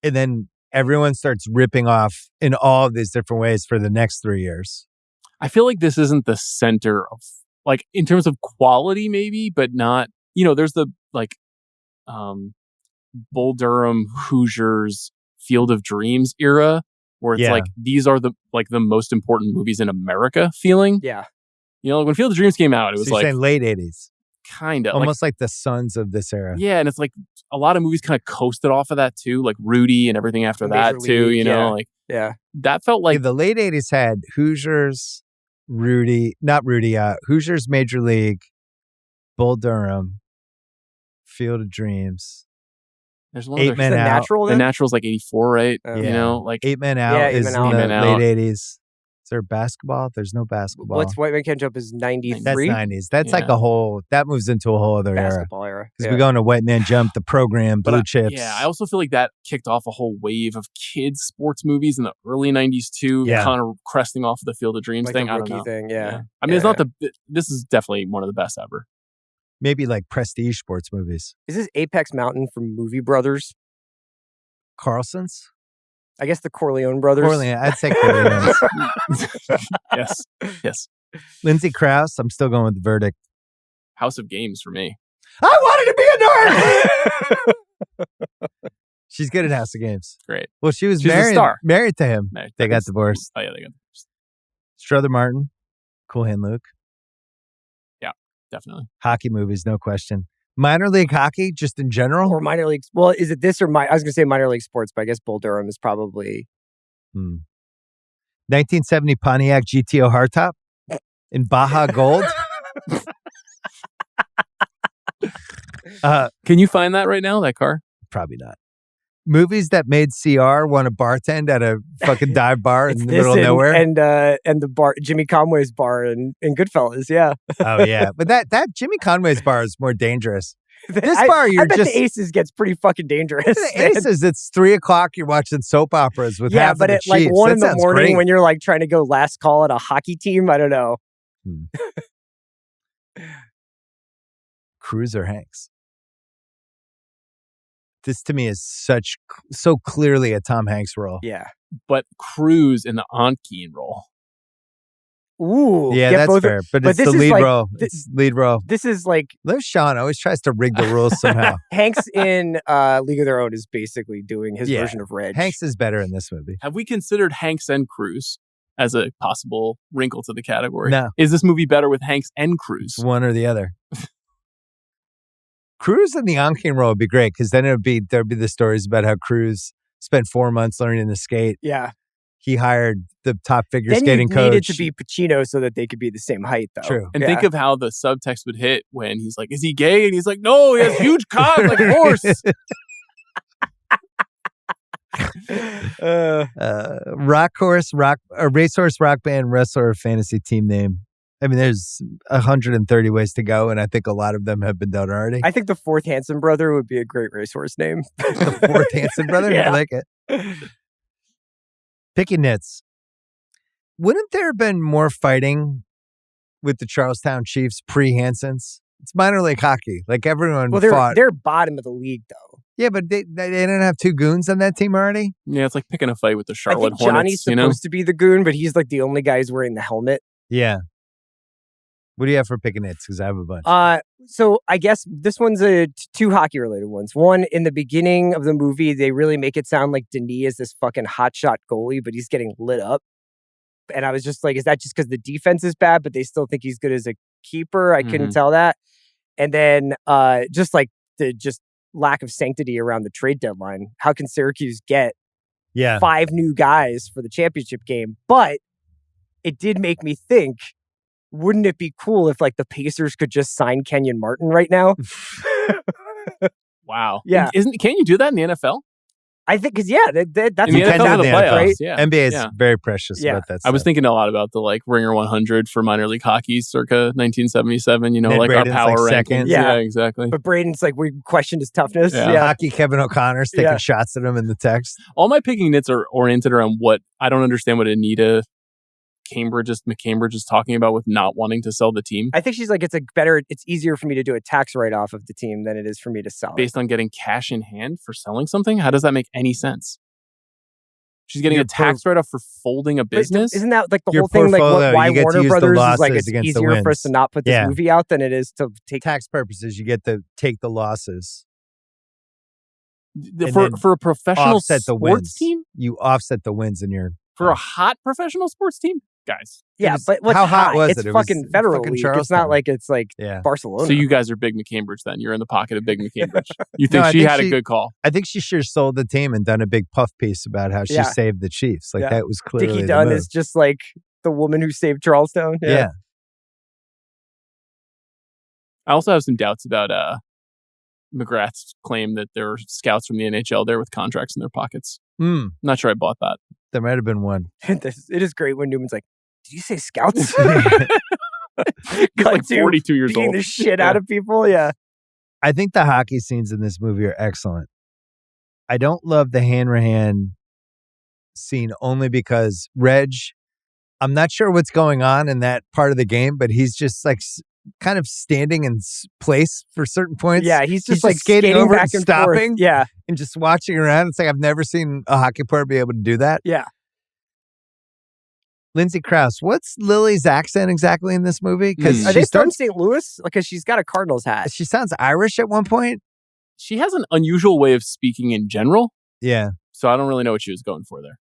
And then everyone starts ripping off in all of these different ways for the next 3 years. I feel like this isn't the center of, like, in terms of quality, maybe, but not, there's the, like, Bull Durham, Hoosiers, Field of Dreams era, where it's like, these are the most important movies in America feeling. Yeah. When Field of Dreams came out, it was like late 80s. Kind of. Almost like the sons of this era. Yeah, and it's like a lot of movies kind of coasted off of that too, like Rudy and everything after that too, League, like yeah. that felt like the late 80s had Hoosiers, Hoosiers Major League, Bull Durham, Field of Dreams. There's one 8 Men Out. Natural. The Natural's like 84, right? You know, like 8 Men Out is in the late 80s. Is there basketball? There's no basketball. What's White Man Can't Jump is 93? That's 90s. That's like that moves into a whole other basketball era. Because we go into White Man Jump, the program, Blue Chips. Yeah, I also feel like that kicked off a whole wave of kids sports movies in the early 90s too, kind of cresting off of the Field of Dreams like thing. The I don't know. Thing, I mean, it's not this is definitely one of the best ever. Maybe like prestige sports movies. Is this Apex Mountain from Movie Brothers? Carlson's? I guess the Corleone brothers. I'd say Corleone's. Yes. Lindsay Krause, I'm still going with the verdict. House of Games for me. I wanted to be a nerd! She's good at House of Games. Great. Well, she's a star. married to him. They got divorced. Oh, yeah, they got divorced. Strother Martin, Cool Hand Luke. Yeah, definitely. Hockey movies, no question. Minor league hockey, just in general? Or minor leagues. Well, is it this or I was going to say minor league sports, but I guess Bull Durham is probably... 1970 Pontiac GTO hardtop in Baja Gold. Can you find that right now, that car? Probably not. Movies that made CR want to bartend at a fucking dive bar in the middle of nowhere. And the bar, Jimmy Conway's bar in Goodfellas, yeah. Oh, yeah. But that Jimmy Conway's bar is more dangerous. This I bar, bet the Aces gets pretty fucking dangerous. The Aces, it's 3:00. You're watching soap operas with half but of the at like Chiefs. 1 in the morning when you're like trying to go last call at a hockey team, I don't know. Cruise or Hanks? This to me is so clearly a Tom Hanks role. Yeah. But Cruise in the Aunt Keen role. Ooh. Yeah, that's fair. But it's the lead role. It's lead role. This is like... Sean always tries to rig the rules somehow. Hanks in League of Their Own is basically doing his version of Reg. Hanks is better in this movie. Have we considered Hanks and Cruise as a possible wrinkle to the category? No. Is this movie better with Hanks and Cruise? One or the other. Cruise in the on-king role would be great because then there'd be the stories about how Cruise spent 4 months learning to skate. Yeah. He hired the top figure skating coach. Then needed to be Pacino so that they could be the same height, though. True. And think of how the subtext would hit when he's like, is he gay? And he's like, no, he has huge cock like a horse. Racehorse, rock band, wrestler, or fantasy team name. I mean, there's 130 ways to go, and I think a lot of them have been done already. I think the fourth Hanson brother would be a great racehorse name. The fourth Hanson brother? Yeah. I like it. Picky Nits. Wouldn't there have been more fighting with the Charlestown Chiefs pre-Hansons? It's minor league hockey. Like everyone fought. They're bottom of the league, though. Yeah, but they didn't have 2 goons on that team already? Yeah, it's like picking a fight with the Charlotte I think Hornets. Johnny's supposed to be the goon, but he's like the only guy who's wearing the helmet. Yeah. What do you have for Picky Nits? Because I have a bunch. So I guess this one's 2 hockey-related ones. One, in the beginning of the movie, they really make it sound like Denis is this fucking hotshot goalie, but he's getting lit up. And I was just like, is that just because the defense is bad, but they still think he's good as a keeper? I couldn't tell that. And then just like the lack of sanctity around the trade deadline. How can Syracuse get 5 new guys for the championship game? But it did make me think, wouldn't it be cool if like the Pacers could just sign Kenyon Martin right now? Wow. Yeah. Can't you do that in the NFL? I think because that's in the NFL, the playoffs, right? Yeah. NBA is very precious about that stuff. I was thinking a lot about the like Ringer 100 for minor league hockey circa 1977. You know, Ned like Braden's our power like rankings. Yeah. Exactly. But Braden's like, we questioned his toughness. Yeah. Hockey Kevin O'Connor's taking shots at him in the text. All my picking nits are oriented around what I don't understand what Anita McCambridge is talking about with not wanting to sell the team. I think she's like, it's easier for me to do a tax write-off of the team than it is for me to sell based on getting cash in hand for selling something. How does that make any sense? She's getting a tax write-off for folding a business. Isn't that like the whole thing? Like why Warner Brothers is like it's easier for us to not put this movie out than it is to take tax purposes. You get to take the losses for a professional sports team. You offset the wins in your for a hot professional sports team. guys. Yeah, but what's how hot was it's it? It fucking was federal fucking league. It's not like it's like Barcelona. So you guys are Big McCambridge then. You're in the pocket of Big McCambridge. You No, think I she think had a good call? I think she should have sold the team and done a big puff piece about how she saved the Chiefs. Like that was clearly Dickie the Dunn move. is just like the woman who saved Charlestown. Yeah. I also have some doubts about McGrath's claim that there are scouts from the NHL there with contracts in their pockets. Not sure I bought that. There might have been one. It is great when Newman's like, "Did you say scouts?" He's like 42 years old. The shit out of people. Yeah. I think the hockey scenes in this movie are excellent. I don't love the hand-to-hand scene only because Reg, I'm not sure what's going on in that part of the game, but he's just like kind of standing in place for certain points. Yeah, he's just like skating over back and and forth. stopping. Yeah. And just watching around. It's like I've never seen a hockey player be able to do that. Yeah. Lindsay Krause, what's Lily's accent exactly in this movie? Because are they from St. Louis? Because she's got a Cardinals hat. She sounds Irish at one point. She has an unusual way of speaking in general. Yeah. So I don't really know what she was going for there.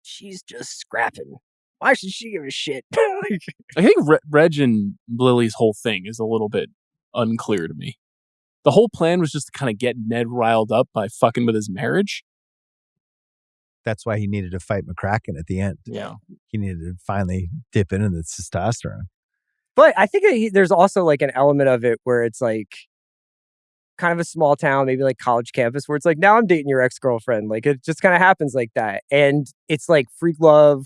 She's just scrapping. Why should she give a shit? I think Reg and Lily's whole thing is a little bit unclear to me. The whole plan was just to kind of get Ned riled up by fucking with his marriage. That's why he needed to fight McCracken at the end. Yeah. He needed to finally dip into the testosterone. But I think there's also like an element of it where it's like kind of a small town, maybe like college campus, where it's like, now I'm dating your ex-girlfriend. Like it just kind of happens like that. And it's like freak love,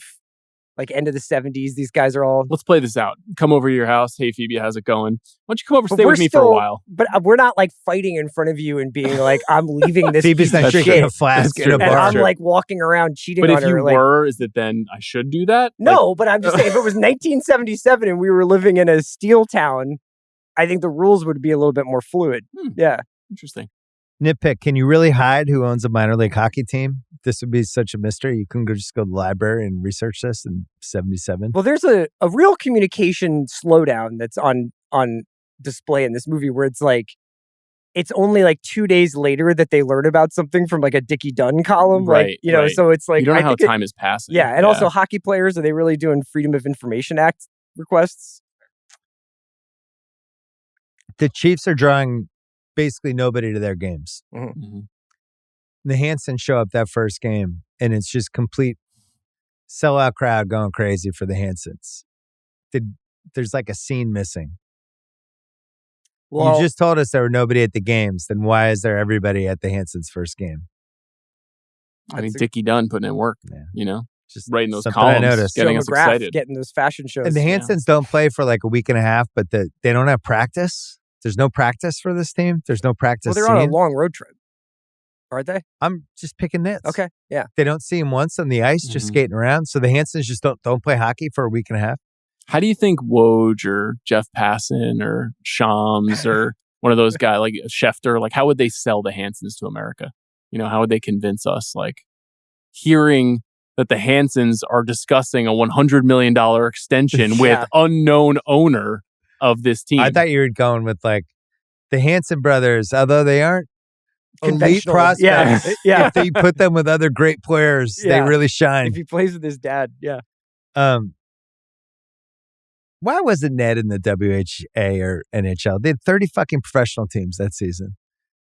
like end of the 70s. These guys are all... Let's play this out. Come over to your house. Hey, Phoebe, how's it going? Why don't you come over and stay with me for a while? But we're not like fighting in front of you and being like, I'm leaving this. Phoebe's not drinking a flask in a bar. And I'm like walking around cheating on her. But if you were, is it then I should do that? No, but I'm just saying if it was 1977 and we were living in a steel town, I think the rules would be a little bit more fluid. Yeah. Interesting. Nitpick, can you really hide who owns a minor league hockey team? This would be such a mystery. You couldn't just go to the library and research this in 77. Well, there's a real communication slowdown that's on display in this movie where it's like, it's only like 2 days later that they learn about something from like a Dickie Dunn column. Right, like, you know, so it's like... You don't know how time is passing. Yeah, and also hockey players, are they really doing Freedom of Information Act requests? The Chiefs are drawing basically nobody to their games. Mm-hmm. The Hansons show up that first game, and it's just complete sellout crowd going crazy for the Hansons. There's like a scene missing. Well, you just told us there were nobody at the games. Then why is there everybody at the Hansons' first game? I mean, Dickie Dunn putting in work, you know, just writing those something columns, I noticed. getting us excited. Getting those fashion shows. And the Hansons don't play for like a week and a half, but they don't have practice. There's no practice for this team. There's no practice. Well, they're on a long road trip, aren't they? I'm just picking nits. Okay, yeah. They don't see him once on the ice, just skating around. So the Hansons just don't play hockey for a week and a half. How do you think Woj or Jeff Passan or Shams or one of those guys like Schefter, like how would they sell the Hansons to America? You know, how would they convince us? Like hearing that the Hansons are discussing a $100 million extension with unknown owner of this team. I thought you were going with like the Hanson brothers, although they aren't elite prospects. Yeah. If they put them with other great players, they really shine. If he plays with his dad, why wasn't Ned in the WHA or NHL? They had 30 fucking professional teams that season.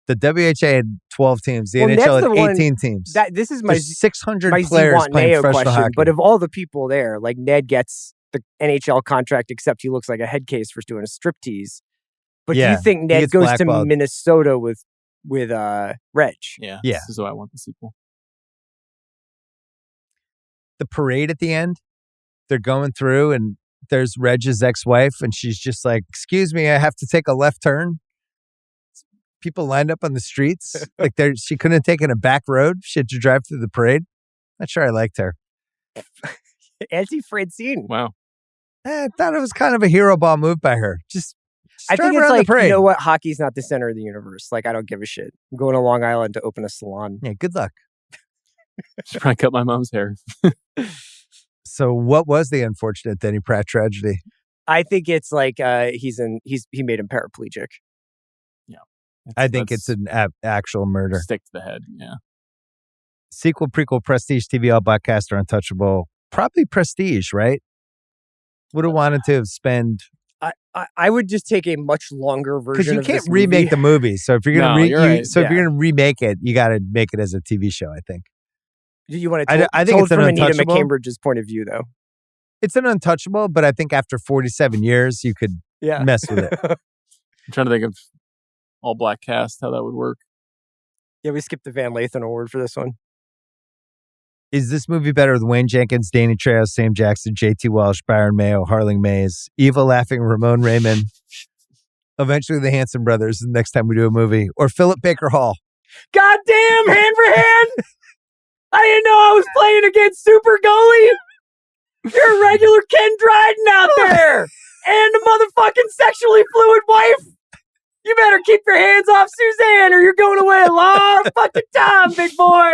The WHA had 12 teams. The NHL had 18 teams. This is my 600 players playing professional hockey. But of all the people there, like Ned gets the NHL contract, except he looks like a head case for doing a striptease. But do you think Ned goes to Minnesota with Reg? Yeah. This is why I want the sequel. The parade at the end, they're going through and there's Reg's ex-wife and she's just like, excuse me, I have to take a left turn. People lined up on the streets. Like she couldn't have taken a back road. She had to drive through the parade. Not sure I liked her. Auntie Francine. Wow. I thought it was kind of a hero ball move by her. Just I think it's like, you know what? Hockey's not the center of the universe. Like, I don't give a shit. I'm going to Long Island to open a salon. Yeah, good luck. Should probably cut my mom's hair. So what was the unfortunate Denny Pratt tragedy? I think it's like he made him paraplegic. Yeah. I think it's an actual murder. Stick to the head, yeah. Sequel, prequel, prestige, TV, all broadcaster, untouchable. Probably Prestige, right? Would have wanted to spend. I would just take a much longer version. Because you of can't this remake movie. the movie. So if you're gonna right. if you're gonna remake it, you got to make it as a TV show. I think. Do you want to? I think told it's an from Anita untouchable. McCambridge's point of view, though. It's an untouchable, but I think after 47 years, you could mess with it. I'm trying to think of all black cast, how that would work. Yeah, we skipped the Van Lathan Award for this one. Is this movie better with Wayne Jenkins, Danny Trejo, Sam Jackson, J.T. Walsh, Byron Mayo, Harling Mays, Eva laughing, Ramon Raymond, eventually the Hanson Brothers the next time we do a movie, or Philip Baker Hall? Goddamn, hand for hand! I didn't know I was playing against Super Goalie! You're a regular Ken Dryden out there! And a motherfucking sexually fluid wife! You better keep your hands off Suzanne or you're going away a long fucking time, big boy!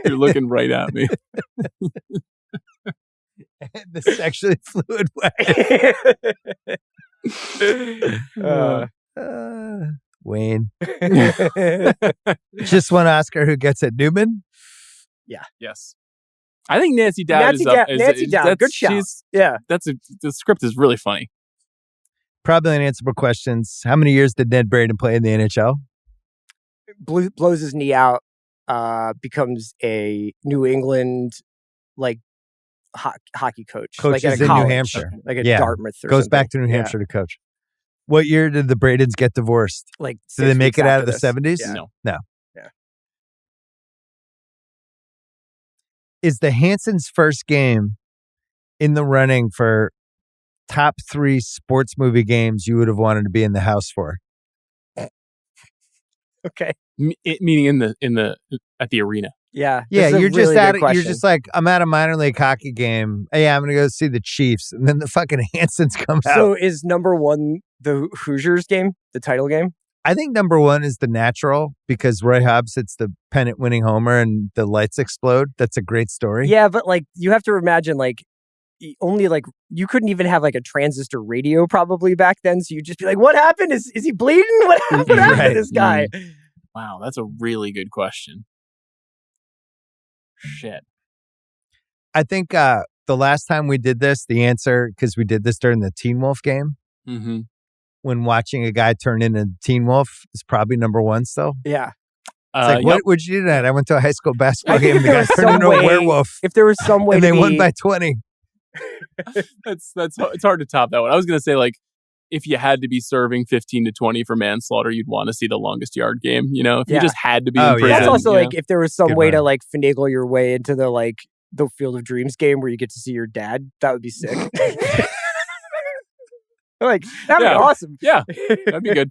You're looking right at me. The sexually fluid wife. Wayne. Just one Oscar. Who gets it? Newman? Yeah. Yes. I think Nancy Dowd is up. Nancy Dowd, good shout. Yeah. The script is really funny. Probably unanswerable questions. How many years did Ned Braden play in the NHL? Blows his knee out, becomes a New England hockey coach. Coaches like at in college, New Hampshire. Like at Dartmouth or Goes something. back to New Hampshire to coach. What year did the Bradens get divorced? Like, did they make it out of the this. 70s? Yeah. No. Yeah. Is the Hansons' first game in the running for top 3 sports movie games you would have wanted to be in the house for? Okay. Meaning at the arena. Yeah. Yeah, you're really you're just like, I'm at a minor league hockey game. Hey, I'm gonna go see the Chiefs, and then the fucking Hansons come out. So is number 1 the Hoosiers game, the title game? I think number 1 is The Natural because Roy Hobbs hits the pennant winning homer and the lights explode. That's a great story. Yeah, but like you have to imagine only you couldn't even have like a transistor radio probably back then, so you'd just be like, what happened? Is he bleeding? What happened to this guy? Wow, that's a really good question. Shit. I think the last time we did this, the answer, because we did this during the Teen Wolf game, when watching a guy turn into Teen Wolf is probably number 1 still. Yeah. It's like, what would you do that? I went to a high school basketball game and the guy turned into a werewolf. If there was some way and they won by 20. It's hard to top that one. I was going to say, like, if you had to be serving 15 to 20 for manslaughter, you'd want to see the longest yard game, you know? If you just had to be in prison. That's also like, if there was some way to like finagle your way into the Field of Dreams game where you get to see your dad, that would be sick. That'd be awesome. Yeah, that'd be good.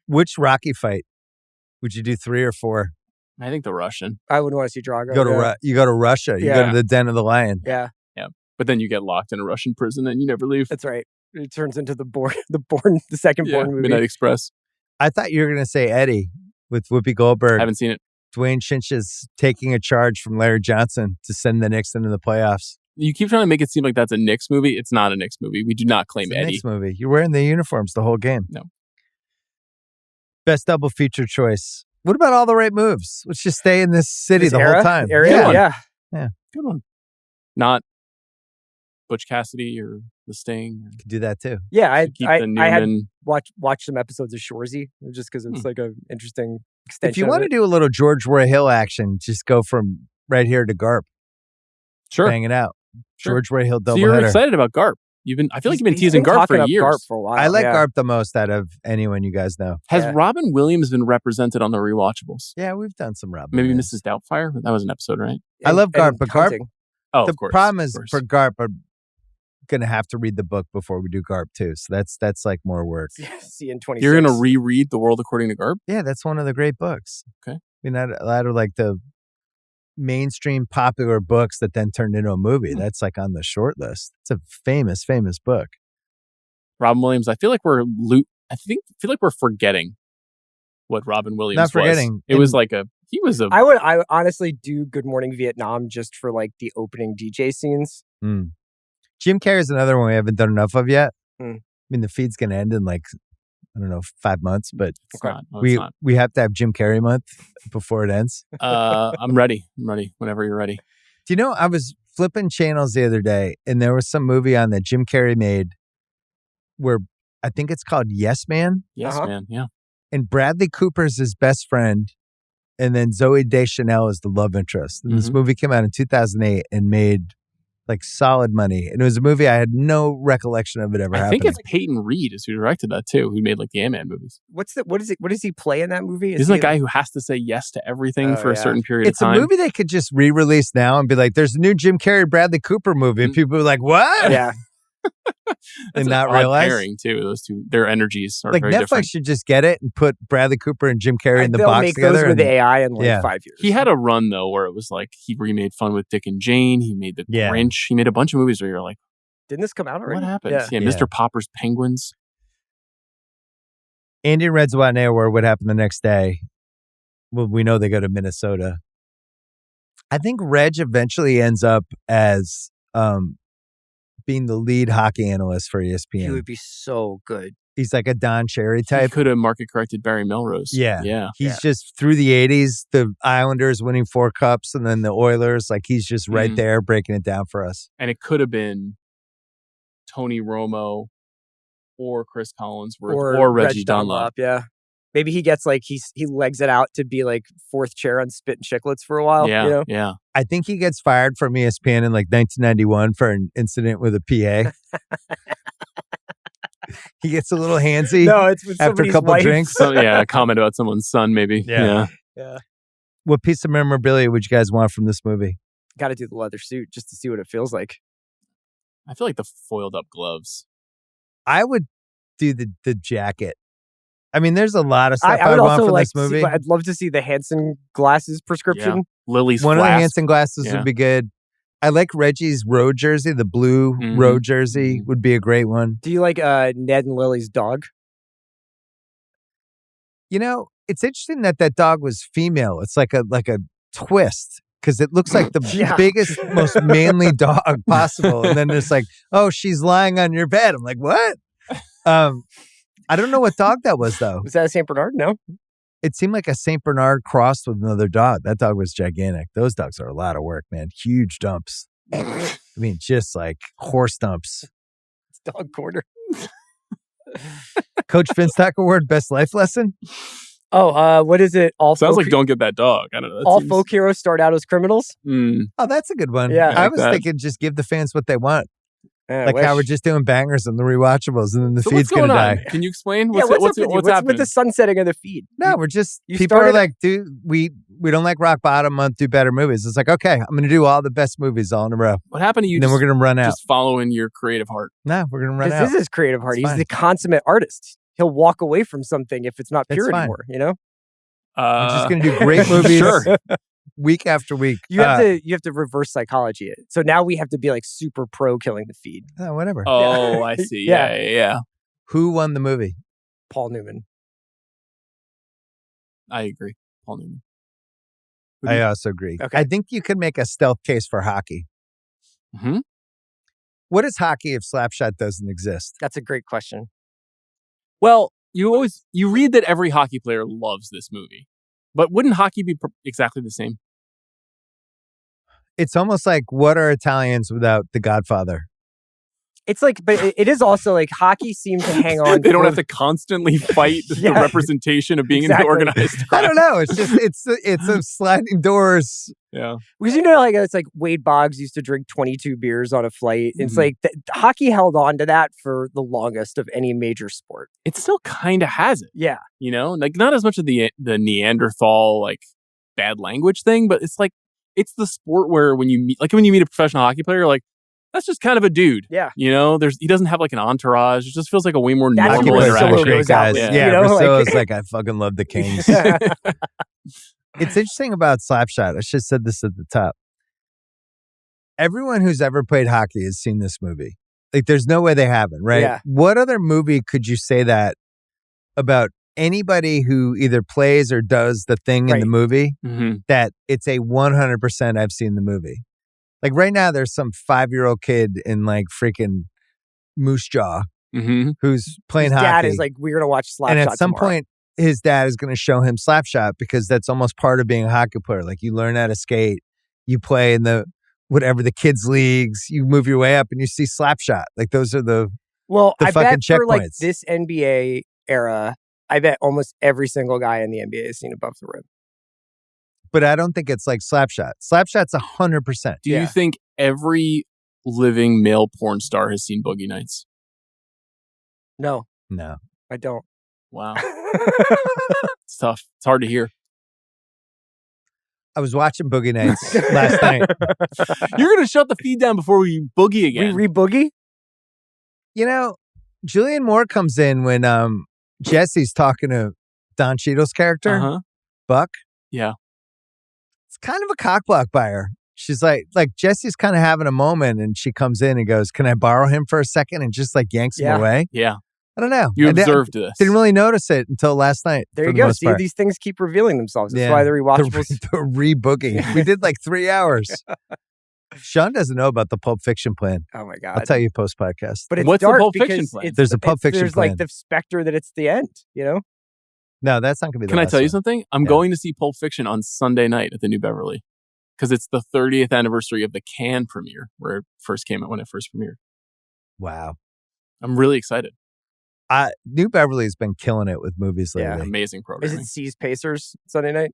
Which Rocky fight? Would you do 3 or 4? I think the Russian. I would want to see Drago. You go to Russia. You go to the Den of the Lion. Yeah. Yeah. But then you get locked in a Russian prison and you never leave. That's right. It turns into the second Bourne movie. Midnight Express. I thought you were going to say Eddie with Whoopi Goldberg. I haven't seen it. Dwayne Chinch is taking a charge from Larry Johnson to send the Knicks into the playoffs. You keep trying to make it seem like that's a Knicks movie. It's not a Knicks movie. We do not claim It's a Eddie. Knicks movie. You're wearing the uniforms the whole game. No. Best double feature choice. What about All the Right Moves? Let's just stay in this city the whole time. Yeah. Good one. Not Butch Cassidy or The Sting. Could do that too. Yeah, I had Newman. watched some episodes of Shoresy just because it's like an interesting extension. If you want to do a little George Roy Hill action, just go from right here to Garp. Sure. Bang it out. Sure. George Roy Hill doubleheader. So you're excited about Garp. I feel like you've been teasing Garp for years. Garp for a while. I like Garp the most out of anyone you guys know. Has Robin Williams been represented on the Rewatchables? Yeah, we've done some Robin. Maybe Williams. Mrs. Doubtfire? That was an episode, right? I love Garp, but Garp... of the course, problem is for Garp, I'm going to have to read the book before we do Garp too. So that's like more work. See in 26. You're going to reread The World According to Garp? Yeah, that's one of the great books. Okay. I mean, out of like the mainstream popular books that then turned into a movie. That's like on the short list. It's a famous, famous book. Robin Williams, I feel like we're forgetting what Robin Williams Not forgetting. was. I would honestly do Good Morning Vietnam just for like the opening DJ scenes. Jim Carrey is another one we haven't done enough of yet. Mm. I mean, the feed's going to end in like, I don't know, 5 months, but we have to have Jim Carrey month before it ends. I'm ready. Whenever you're ready. Do you know, I was flipping channels the other day and there was some movie on that Jim Carrey made where I think it's called Yes Man. Yes, Man. Yeah. And Bradley Cooper's his best friend. And then Zooey Deschanel is the love interest. And this movie came out in 2008 and made like solid money. And it was a movie I had no recollection of it ever happening. I think it's Peyton Reed is who directed that too, who made like the Ant-Man movies. What does he play in that movie? Isn't the guy who has to say yes to everything for a certain period of time? It's a movie they could just re-release now and be like, there's a new Jim Carrey, Bradley Cooper movie. And people are like, what? Yeah. And not realize. Pairing too. Those two, their energies are like very Netflix different. should just get it and put Bradley Cooper and Jim Carrey in the they'll box make together. Those with AI in like 5 years. He had a run though where it was like he remade Fun with Dick and Jane. He made The Grinch. He made a bunch of movies where you're like, didn't this come out already? What happened? Yeah, Mr. Popper's Penguins. Andy and Reds want to know what happened the next day. Well, we know they go to Minnesota. I think Reg eventually ends up as being the lead hockey analyst for ESPN. He would be so good. He's like a Don Cherry type. He could have market corrected Barry Melrose. Yeah. He's just through the 80s, the Islanders winning 4 cups and then the Oilers. Like he's just right there breaking it down for us. And it could have been Tony Romo or Chris Collinsworth or Reggie Dunlop. Yeah. Maybe he gets like he legs it out to be like 4th chair on Spit and Chicklets for a while. Yeah, you know? yeah. I think he gets fired from ESPN in like 1991 for an incident with a PA. He gets a little handsy. No, it's with after a couple wife. drinks. So, a comment about someone's son, maybe. Yeah. What piece of memorabilia would you guys want from this movie? Got to do the leather suit just to see what it feels like. I feel like the foiled up gloves. I would do the jacket. I mean, there's a lot of stuff I would want also from like this movie. I'd love to see the Hanson glasses prescription. Lily's One flask. of the Hanson glasses would be good. I like Reggie's road jersey. The blue road jersey would be a great one. Do you like Ned and Lily's dog? You know, it's interesting that dog was female. It's like a twist because it looks like the biggest, most manly dog possible. And then it's like, oh, she's lying on your bed. I'm like, what? I don't know what dog that was, though. Was that a St. Bernard? No. It seemed like a St. Bernard crossed with another dog. That dog was gigantic. Those dogs are a lot of work, man. Huge dumps. I mean, just like horse dumps. It's dog quarter. Coach Finstock Award, Best Life Lesson? Oh, what is it? Sounds like don't get that dog. I don't know. All folk heroes start out as criminals. Oh, that's a good one. Yeah, I was thinking just give the fans what they want. Like how we're just doing bangers on the rewatchables and then the feed's going to die. Can you explain? What's happening? With the sunsetting of the feed? No, we're just, people are like, dude, we don't like rock bottom month, do better movies. It's like, okay, I'm going to do all the best movies all in a row. What happened to you? And then we're going to run out. Just folling your creative heart. No, we're going to run out. This is his creative heart. He's the consummate artist. He'll walk away from something if it's not pure anymore, you know? We're just going to do great movies. Sure. Week after week. You have to reverse psychology it. So now we have to be like super pro killing the feed. Oh, whatever. Oh, I see. Yeah. Who won the movie? Paul Newman. I agree. Paul Newman. I also agree. Okay. I think you could make a stealth case for hockey. Mm-hmm. What is hockey if Slapshot doesn't exist? That's a great question. Well, you read that every hockey player loves this movie. But wouldn't hockey be exactly the same? It's almost like, what are Italians without The Godfather? It's like, but it is also like hockey seems to hang on. They don't have to constantly fight the representation of being in the organized crowd. I don't know. It's just, it's a sliding doors. Yeah. Because like it's like Wade Boggs used to drink 22 beers on a flight. It's like hockey held on to that for the longest of any major sport. It still kind of has it. Yeah. You know, like not as much of the Neanderthal, like bad language thing, but it's like, it's the sport where when you meet a professional hockey player, you're like, that's just kind of a dude. Yeah. You know, he doesn't have like an entourage. It just feels like a way more That's normal interaction. Great guys. Yeah. Yeah. You know, Priscilla's like, I fucking love the Kings. It's interesting about Slapshot. I should have said this at the top. Everyone who's ever played hockey has seen this movie. Like, there's no way they haven't, right? Yeah. What other movie could you say that about anybody who either plays or does the thing in the movie that it's a 100% I've seen the movie? Like right now, there's some 5-year-old kid in like freaking Moose Jaw who's playing hockey. Dad is like, we're going to watch Slapshot and at some tomorrow. point, his dad is going to show him Slapshot because that's almost part of being a hockey player. Like you learn how to skate, you play in the whatever the kids leagues. You move your way up and you see Slapshot. Like those are the I bet checkpoints. For like this NBA era, I bet almost every single guy in the NBA has seen Above the Rim. But I don't think it's like Slapshot. Slapshot's 100%. Do you think every living male porn star has seen Boogie Nights? No, I don't. Wow. It's tough. It's hard to hear. I was watching Boogie Nights last night. You're going to shut the feed down before we boogie again. We re-boogie? You know, Julianne Moore comes in when Jesse's talking to Don Cheadle's character, Buck. Yeah. It's kind of a cockblock by her. She's like Jesse's kind of having a moment and she comes in and goes, "Can I borrow him for a second?" and just like yanks him away. Yeah. I don't know. You observed this. Didn't really notice it until last night. There you go. See, these things keep revealing themselves. That's why the Rewatchables. The re-boogie. We did like 3 hours. Sean doesn't know about the Pulp Fiction plan. Oh my God. I'll tell you post-podcast. But it's what's dark the Pulp Fiction because plan? There's a Pulp Fiction there's plan. Like the specter that it's the end, you know? No, that's not going to be the Can I last tell you one. something? I'm going to see Pulp Fiction on Sunday night at the New Beverly because it's the 30th anniversary of the Cannes premiere where it first came out when it first premiered. Wow. I'm really excited. New Beverly's been killing it with movies lately. Yeah, amazing Is programming. it C's Pacers Sunday night?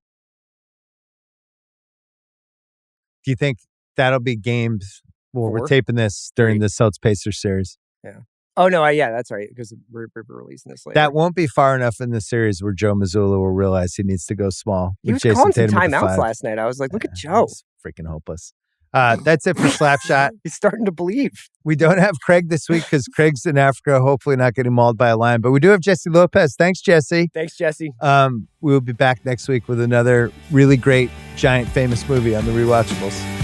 Do you think that'll be games? Well, we're 4? taping this during the Celtics Pacers series. Yeah. Oh, no, that's right, because we're releasing this later. That won't be far enough in the series where Joe Mazzulla will realize he needs to go small. He was Jason calling some Tatum at the timeouts 5. last night. I was like, look at Joe. He's freaking hopeless. That's it for Slapshot. He's starting to believe. We don't have Craig this week because Craig's in Africa, hopefully not getting mauled by a lion. But we do have Jesse Lopez. Thanks, Jesse. Thanks, Jesse. We will be back next week with another really great, giant, famous movie on the Rewatchables.